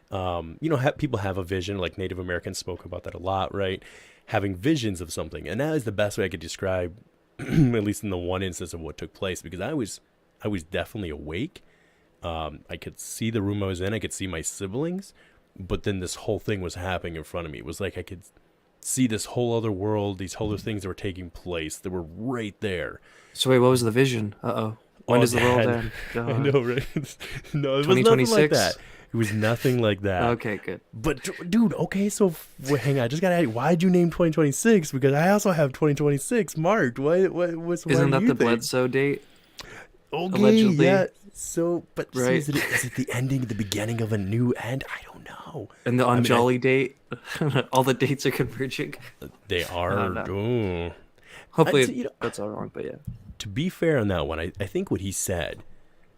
People have a vision, like Native Americans spoke about that a lot, right? Having visions of something. And that is the best way I could describe, at least in the one instance of what took place, because I was definitely awake. I could see the room I was in. I could see my siblings, but then this whole thing was happening in front of me. It was like I could see this whole other world, these whole other things that were taking place that were right there. So wait, what was the vision? When does the world end? I know, right? No, it was nothing like that. It was nothing like that. Okay, good. But dude, okay, so hang on, I just gotta ask, why'd you name 2026? Because I also have 2026 marked. Isn't that the Bledsoe date? Okay, allegedly? yeah. So, but Right. see, is it the ending, the beginning of a new end? I don't know. And the unjolly date, all the dates are converging. They are. Ooh. Hopefully, that's all wrong, but yeah. To be fair on that one, I think what he said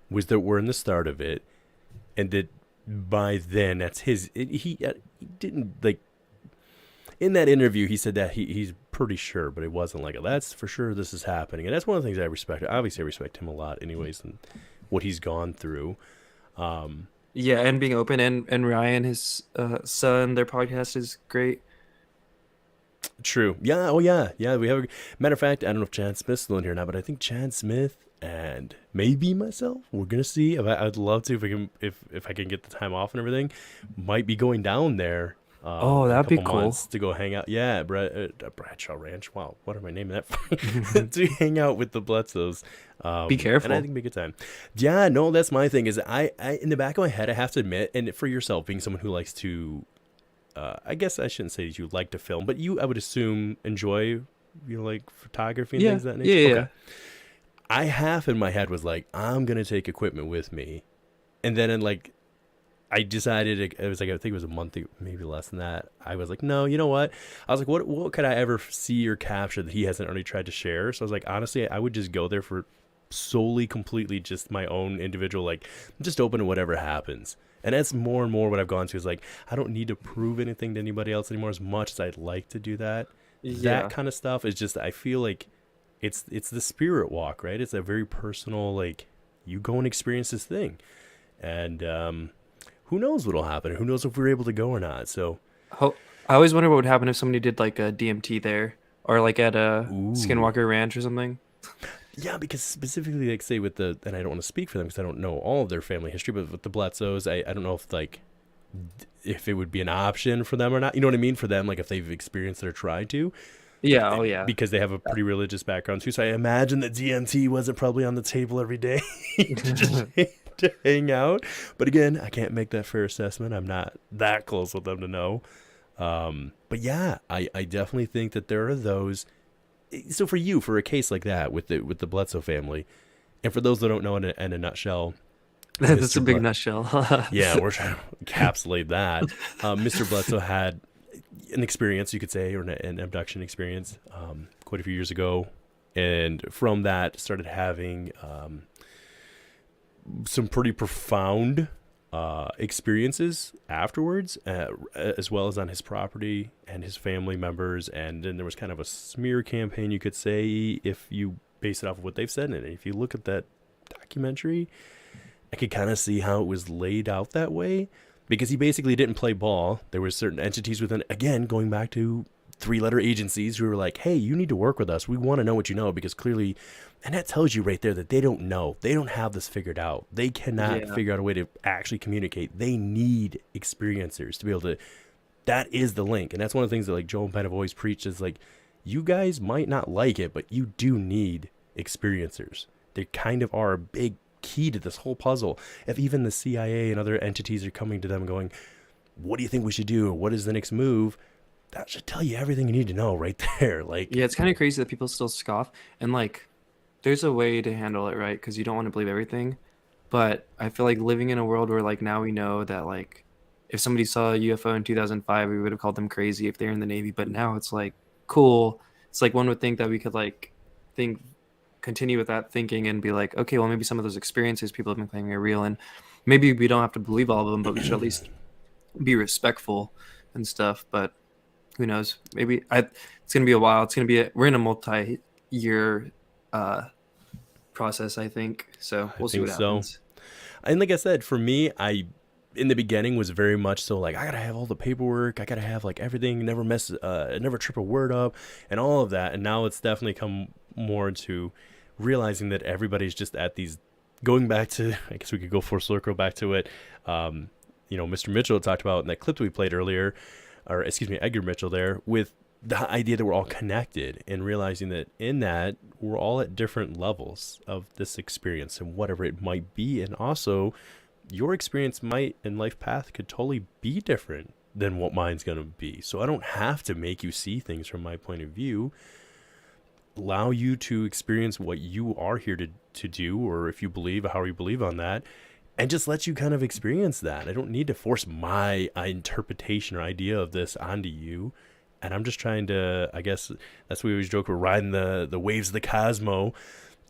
was that we're in the start of it, and that by then that's he didn't like. In that interview, he said that he's pretty sure, but it wasn't like, that's for sure this is happening. And that's one of the things I respect. Obviously, I respect him a lot anyways, and what he's gone through. Yeah, and being open, and Ryan, his son, their podcast is great. True. Yeah. Oh, yeah. Yeah. We have a matter of fact. I don't know if Chad Smith's still in here now, but I think Chad Smith and maybe myself. We're gonna see. I'd love to if I can get the time off and everything. Might be going down there. Oh, that'd be cool months to go hang out. Yeah, Bradshaw Ranch. Wow, what am I naming that for? To hang out with the Bledsoes. Be careful. And I think it'd be a good time. Yeah. No, that's my thing. Is I in the back of my head, I have to admit, and for yourself, being someone who likes to. I guess I shouldn't say that you like to film, but I would assume enjoy, like photography and things of that nature. Yeah, okay. I half in my head was like, I'm gonna take equipment with me, and then I decided it was like I think it was a month, maybe less than that. I was like, no, you know what? I was like, what could I ever see or capture that he hasn't already tried to share? So I was like, honestly, I would just go there for solely, completely, just my own individual, like just open to whatever happens. And that's more and more what I've gone to is like, I don't need to prove anything to anybody else anymore as much as I'd like to do that. Yeah. That kind of stuff is just, I feel like it's the spirit walk, right? It's a very personal, like you go and experience this thing. And who knows what'll happen? Who knows if we're able to go or not? So I always wonder what would happen if somebody did like a DMT there or like at a Skinwalker Ranch or something. Yeah, because specifically, like, say with and I don't want to speak for them because I don't know all of their family history, but with the Bledsoes, I don't know if it would be an option for them or not. You know what I mean? For them, like if they've experienced it or tried to. Yeah, oh yeah. Because they have a pretty religious background too. So I imagine that DMT wasn't probably on the table every day to hang out. But again, I can't make that fair assessment. I'm not that close with them to know. But yeah, I definitely think that there are those. So for you, for a case like that with the Bledsoe family, and for those that don't know in a nutshell, that's a big nutshell. Yeah, we're trying to encapsulate that. Mr. Bledsoe had an experience, you could say, or an abduction experience quite a few years ago, and from that started having some pretty profound experiences afterwards, as well as on his property and his family members. And then there was kind of a smear campaign, you could say, if you base it off of what they've said. And if you look at that documentary, I could kind of see how it was laid out that way, because he basically didn't play ball. There were certain entities within, again, going back to 3-letter agencies who were like, hey, you need to work with us. We want to know what you know, because clearly, and that tells you right there that they don't know. They don't have this figured out. They cannot figure out a way to actually communicate. They need experiencers to be able to, that is the link. And that's one of the things that like Joe and Ben have always preached is like, you guys might not like it, but you do need experiencers. They kind of are a big key to this whole puzzle. If even the CIA and other entities are coming to them going, what do you think we should do? What is the next move? That should tell you everything you need to know right there. Like, yeah, it's kind of crazy that people still scoff, and like there's a way to handle it, right? Because you don't want to believe everything. But I feel like living in a world where like now we know that like if somebody saw a UFO in 2005, we would have called them crazy if they're in the Navy. But now it's like cool. It's like one would think that we could like continue with that thinking and be like, okay, well maybe some of those experiences people have been claiming are real, and maybe we don't have to believe all of them, but we should at least be respectful and stuff. But who knows? Maybe it's gonna be a while. We're in a multi-year process, I think. So we'll see what happens. And like I said, for me, in the beginning was very much so like, I gotta have all the paperwork, I gotta have like everything, never never trip a word up, and all of that. And now it's definitely come more to realizing that everybody's just at these, going back to, I guess we could go full circle back to it. Mr. Mitchell talked about in that clip that we played earlier, or excuse me, Edgar Mitchell there, with the idea that we're all connected, and realizing that in that we're all at different levels of this experience and whatever it might be. And also your experience might and life path could totally be different than what mine's going to be. So I don't have to make you see things from my point of view. Allow you to experience what you are here to do, or if you believe, how you believe on that, and just let you kind of experience that. I don't need to force my interpretation or idea of this onto you. And I'm just trying to, I guess that's what we always joke, we're riding the waves of the cosmos,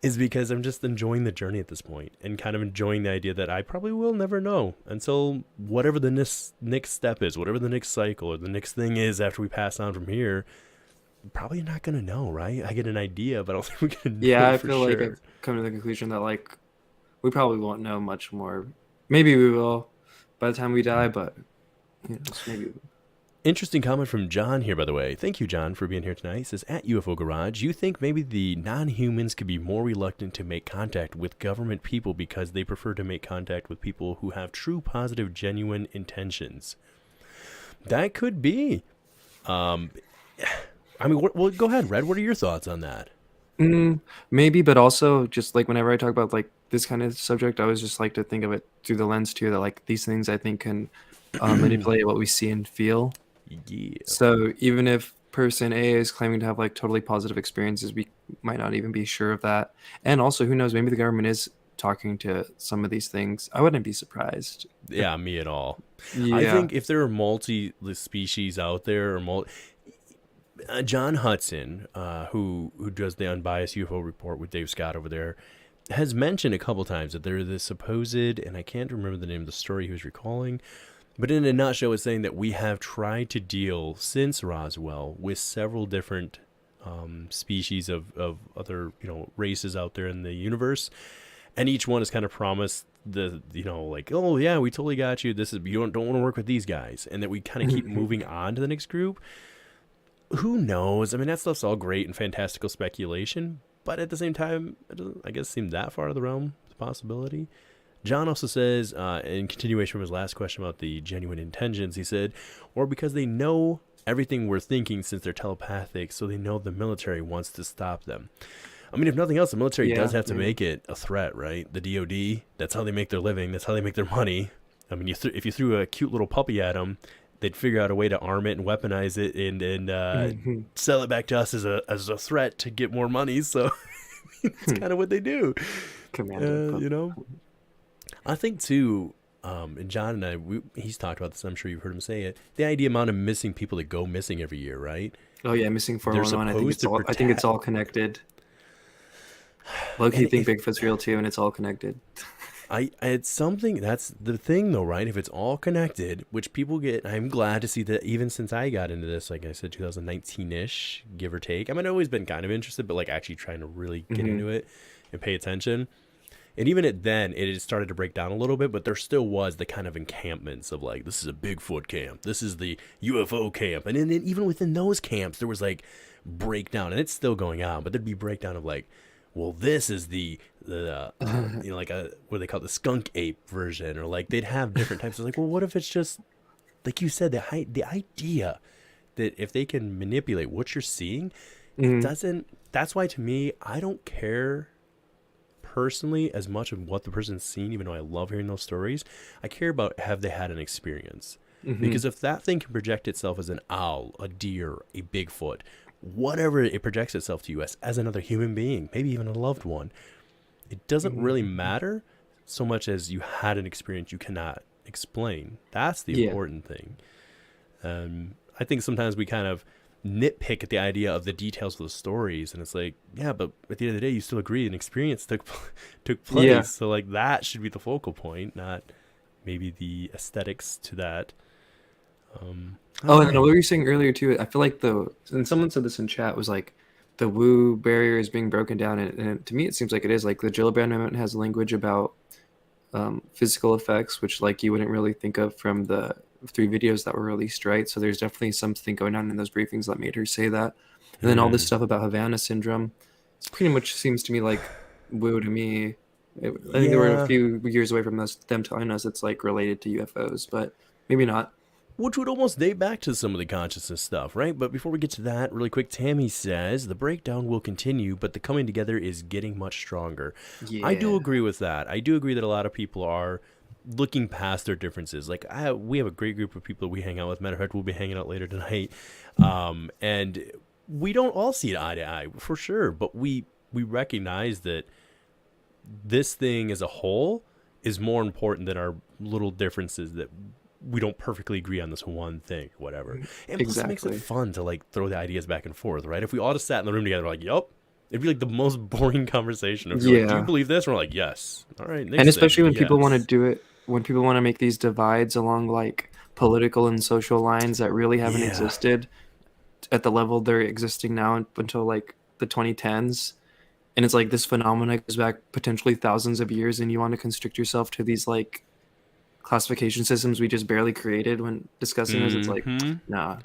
is because I'm just enjoying the journey at this point, and kind of enjoying the idea that I probably will never know until whatever the next step is, whatever the next cycle or the next thing is after we pass on from here. Probably not going to know, right? I get an idea, but I don't think we can know. Yeah, I for feel sure. like I've come to the conclusion that like we probably won't know much more. Maybe we will by the time we die, but just maybe. Interesting comment from John here, by the way. Thank you, John, for being here tonight. He says, at UFO Garage, you think maybe the non-humans could be more reluctant to make contact with government people because they prefer to make contact with people who have true, positive, genuine intentions? That could be. I mean, well, go ahead, Red. What are your thoughts on that? Maybe, but also just like whenever I talk about like this kind of subject, I always just like to think of it through the lens too that like these things I think can manipulate what we see and feel. Yeah. So even if person A is claiming to have like totally positive experiences, we might not even be sure of that. And also, who knows? Maybe the government is talking to some of these things. I wouldn't be surprised. Yeah, me at all. Yeah. I think if there are multi-species out there, or John Hudson, who does the Unbiased UFO Report with Dave Scott over there, has mentioned a couple times that they're the supposed, and I can't remember the name of the story he was recalling, but in a nutshell, it's saying that we have tried to deal since Roswell with several different species of other races out there in the universe, and each one has kind of promised like, oh yeah, we totally got you. This is, you don't want to work with these guys, and that we kind of keep moving on to the next group. Who knows? I mean, that stuff's all great and fantastical speculation, but at the same time, it doesn't, I guess, seem that far out of the realm of possibility. John also says, in continuation from his last question about the genuine intentions, he said, or because they know everything we're thinking since they're telepathic, so they know the military wants to stop them. I mean, if nothing else, the military does have to make it a threat, right? The DOD, that's how they make their living. That's how they make their money. I mean, if you threw a cute little puppy at them, they'd figure out a way to arm it and weaponize it and sell it back to us as a threat to get more money. So it's kind of what they do. I think too, and John and I, he's talked about this, I'm sure you've heard him say it, the amount of missing people that go missing every year, right? Oh yeah, missing 411. I think it's all connected. Low-key think Bigfoot's real too, and it's all connected. It's something, that's the thing though, right? If it's all connected, which people get, I'm glad to see that even since I got into this, like I said, 2019-ish, give or take. I mean, I've always been kind of interested, but like actually trying to really get into it and pay attention. And even then, it had started to break down a little bit, but there still was the kind of encampments of like, this is a Bigfoot camp, this is the UFO camp. And then even within those camps, there was like breakdown, and it's still going on, but there'd be breakdown of like, well, this is the like what they call the skunk ape version, or like they'd have different types of like, well, what if it's just like you said, the idea that if they can manipulate what you're seeing, it doesn't. That's why to me, I don't care personally as much of what the person's seen, even though I love hearing those stories. I care about, have they had an experience? Because if that thing can project itself as an owl, a deer, a Bigfoot, whatever it projects itself to you as another human being, maybe even a loved one, it doesn't really matter so much as you had an experience you cannot explain. That's the important thing. I think sometimes we kind of nitpick at the idea of the details of the stories, and it's like, yeah, but at the end of the day, you still agree an experience took place. So like that should be the focal point, not maybe the aesthetics to that. And what you were saying earlier too, I feel like and someone said this in chat, was like the woo barrier is being broken down, and to me it seems like it is. Like the Gillibrand Amendment has language about physical effects, which like you wouldn't really think of from the 3 videos that were released, right? So there's definitely something going on in those briefings that made her say that. And then all this stuff about Havana syndrome, it pretty much seems to me like woo to me. I think they were a few years away from them telling us it's like related to UFOs, but maybe not. Which would almost date back to some of the consciousness stuff, right? But before we get to that, really quick, Tammy says, the breakdown will continue, but the coming together is getting much stronger. Yeah. I do agree with that. I do agree that a lot of people are looking past their differences. Like, we have a great group of people that we hang out with. Matter of fact, we'll be hanging out later tonight. And we don't all see it eye to eye, for sure. But we recognize that this thing as a whole is more important than our little differences that we don't perfectly agree on this one thing, whatever. And plus it makes it fun to like throw the ideas back and forth, right? If we all just sat in the room together, we're like, yup, it'd be like the most boring conversation. If you're like, do you believe this? And we're like, yes. All right. And especially when people want to do it, when people want to make these divides along like political and social lines that really haven't existed at the level they're existing now until like the 2010s. And it's like this phenomenon goes back potentially thousands of years, and you want to constrict yourself to these like classification systems we just barely created when discussing this. It's like, nah.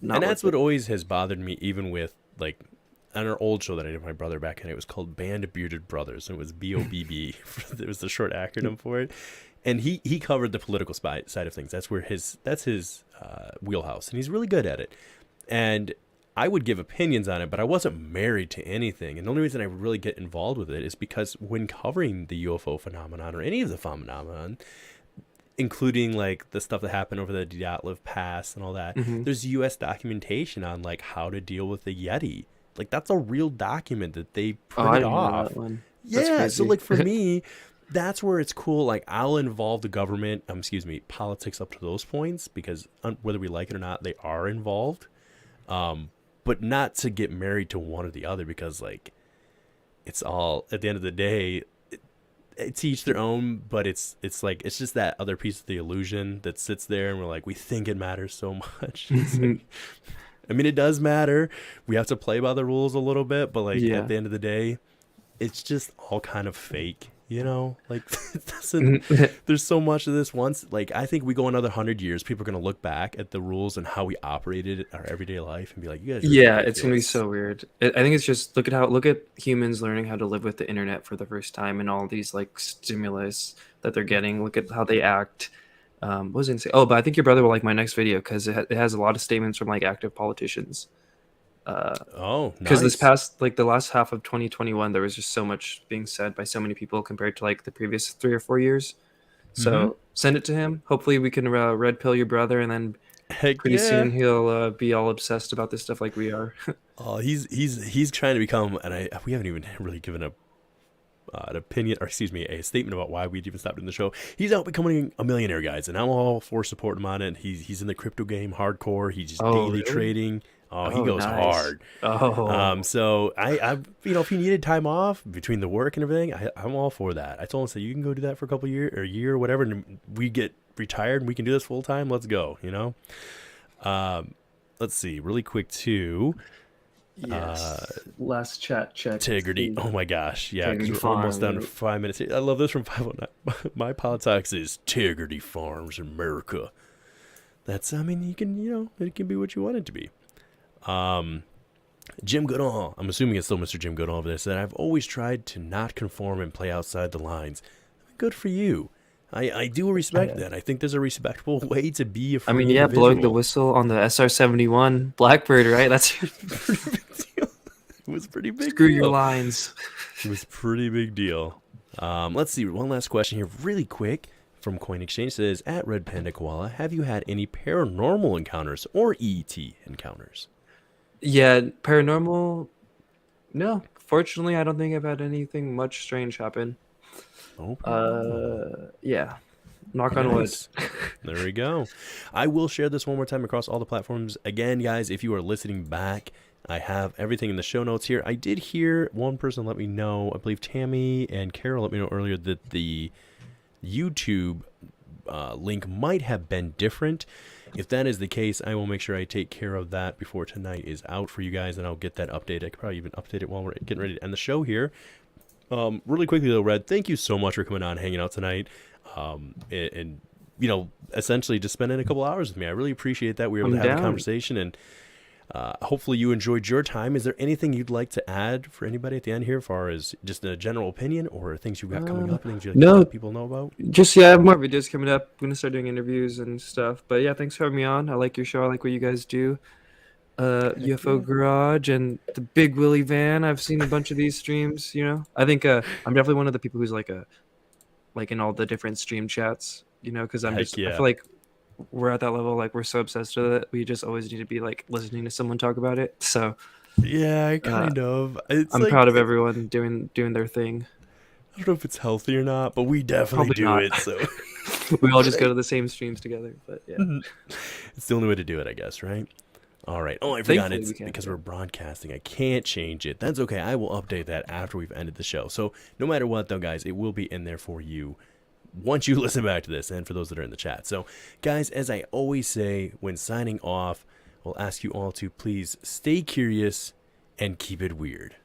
And that's what always has bothered me, even with like on our old show that I did with my brother back then. It was called Band of Bearded Brothers, and it was BOBB. It was the short acronym for it. And he covered the political side of things. That's his wheelhouse, and he's really good at it. And I would give opinions on it, but I wasn't married to anything. And the only reason I really get involved with it is because when covering the UFO phenomenon or any of the phenomenon, including like the stuff that happened over the Dyatlov Pass and all that, there's U.S. documentation on like how to deal with the Yeti. Like that's a real document that they printed off. Yeah, so like for me, that's where it's cool. Like I'll involve the government, politics up to those points, because whether we like it or not, they are involved. But not to get married to one or the other, because like it's all at the end of the day, it's each their own. But it's like it's just that other piece of the illusion that sits there, and we're like, we think it matters so much. Like, I mean, it does matter. We have to play by the rules a little bit, but like at the end of the day, it's just all kind of fake. You know, like it doesn't, there's so much of this once. Like, I think we go another 100 years, people are going to look back at the rules and how we operated our everyday life and be like, you guys. It's going to be so weird. I think it's just look at humans learning how to live with the internet for the first time and all these like stimulus that they're getting. Look at how they act. What was I going to say? Oh, but I think your brother will like my next video because it has a lot of statements from like active politicians. Because this past like the last half of 2021 there was just so much being said by so many people compared to like the previous 3 or 4 years. So send it to him. Hopefully we can red pill your brother, and then pretty soon he'll be all obsessed about this stuff like we are. Oh, he's trying to become, and we haven't even really given an opinion, or a statement about why we'd even stopped doing the show. He's out becoming a millionaire, guys, and I'm all for supporting him on it. He's in the crypto game hardcore. He's just daily trading. He goes hard. So I if he needed time off between the work and everything, I'm all for that. I told him, so you can go do that for a couple years or a year or whatever, and we get retired and we can do this full time. Let's go. Let's see really quick too. Last chat check. Tegrity. Oh my gosh. Yeah, because we're almost down to 5 minutes. I love this from 509. My politics is Tegrity Farms America. That's, you can, it can be what you want it to be. Jim Goodall, I'm assuming it's still Mr. Jim Goodall over there, said, I've always tried to not conform and play outside the lines. Good for you. I do respect that. I think there's a respectable way to be a free individual. Blowing the whistle on the SR-71 Blackbird, right? That's pretty big deal. It was pretty big Screw deal. Your lines. It was pretty big deal. Let's see. One last question here really quick from Coin Exchange. It says, at Red Panda Koala, have you had any paranormal encounters or ET encounters? Yeah, paranormal. No, fortunately, I don't think I've had anything much strange happen. Yeah. Knock on wood. There we go. I will share this one more time across all the platforms. Again, guys, if you are listening back, I have everything in the show notes here. I did hear one person let me know, I believe Tammy and Carol let me know earlier, that the YouTube link might have been different. If that is the case, I will make sure I take care of that before tonight is out for you guys, and I'll get that updated. I could probably even update it while we're getting ready to end the show here. Really quickly though, Red, thank you so much for coming on, hanging out tonight. and you know, essentially just spending a couple hours with me. I really appreciate that. We were able I'm to have a down. conversation, and hopefully you enjoyed your time. Is there anything you'd like to add for anybody at the end here, as far as just a general opinion or things you've got coming up, things you'd like to let people know about? Just, I have more videos coming up. I'm gonna start doing interviews and stuff. But yeah, thanks for having me on. I like your show. I like what you guys do. UFO Garage and the Big Willy van. I've seen a bunch of these streams. You know, I think I'm definitely one of the people who's like in all the different stream chats. You know, because I feel like we're at that level. Like, we're so obsessed with it. We just always need to be like listening to someone talk about it. So yeah, kind of. I'm like, proud of everyone doing their thing. I don't know if it's healthy or not, but we definitely Probably do not. it. So we all just go to the same streams together. But yeah, it's the only way to do it, I guess, right? All right. Oh, I forgot. Thankfully, It's we can, because yeah. we're broadcasting. I can't change it. That's okay. I will update that after we've ended the show. So no matter what, though, guys, it will be in there for you once you listen back to this, and for those that are in the chat. So, guys, as I always say when signing off, we'll ask you all to please stay curious and keep it weird.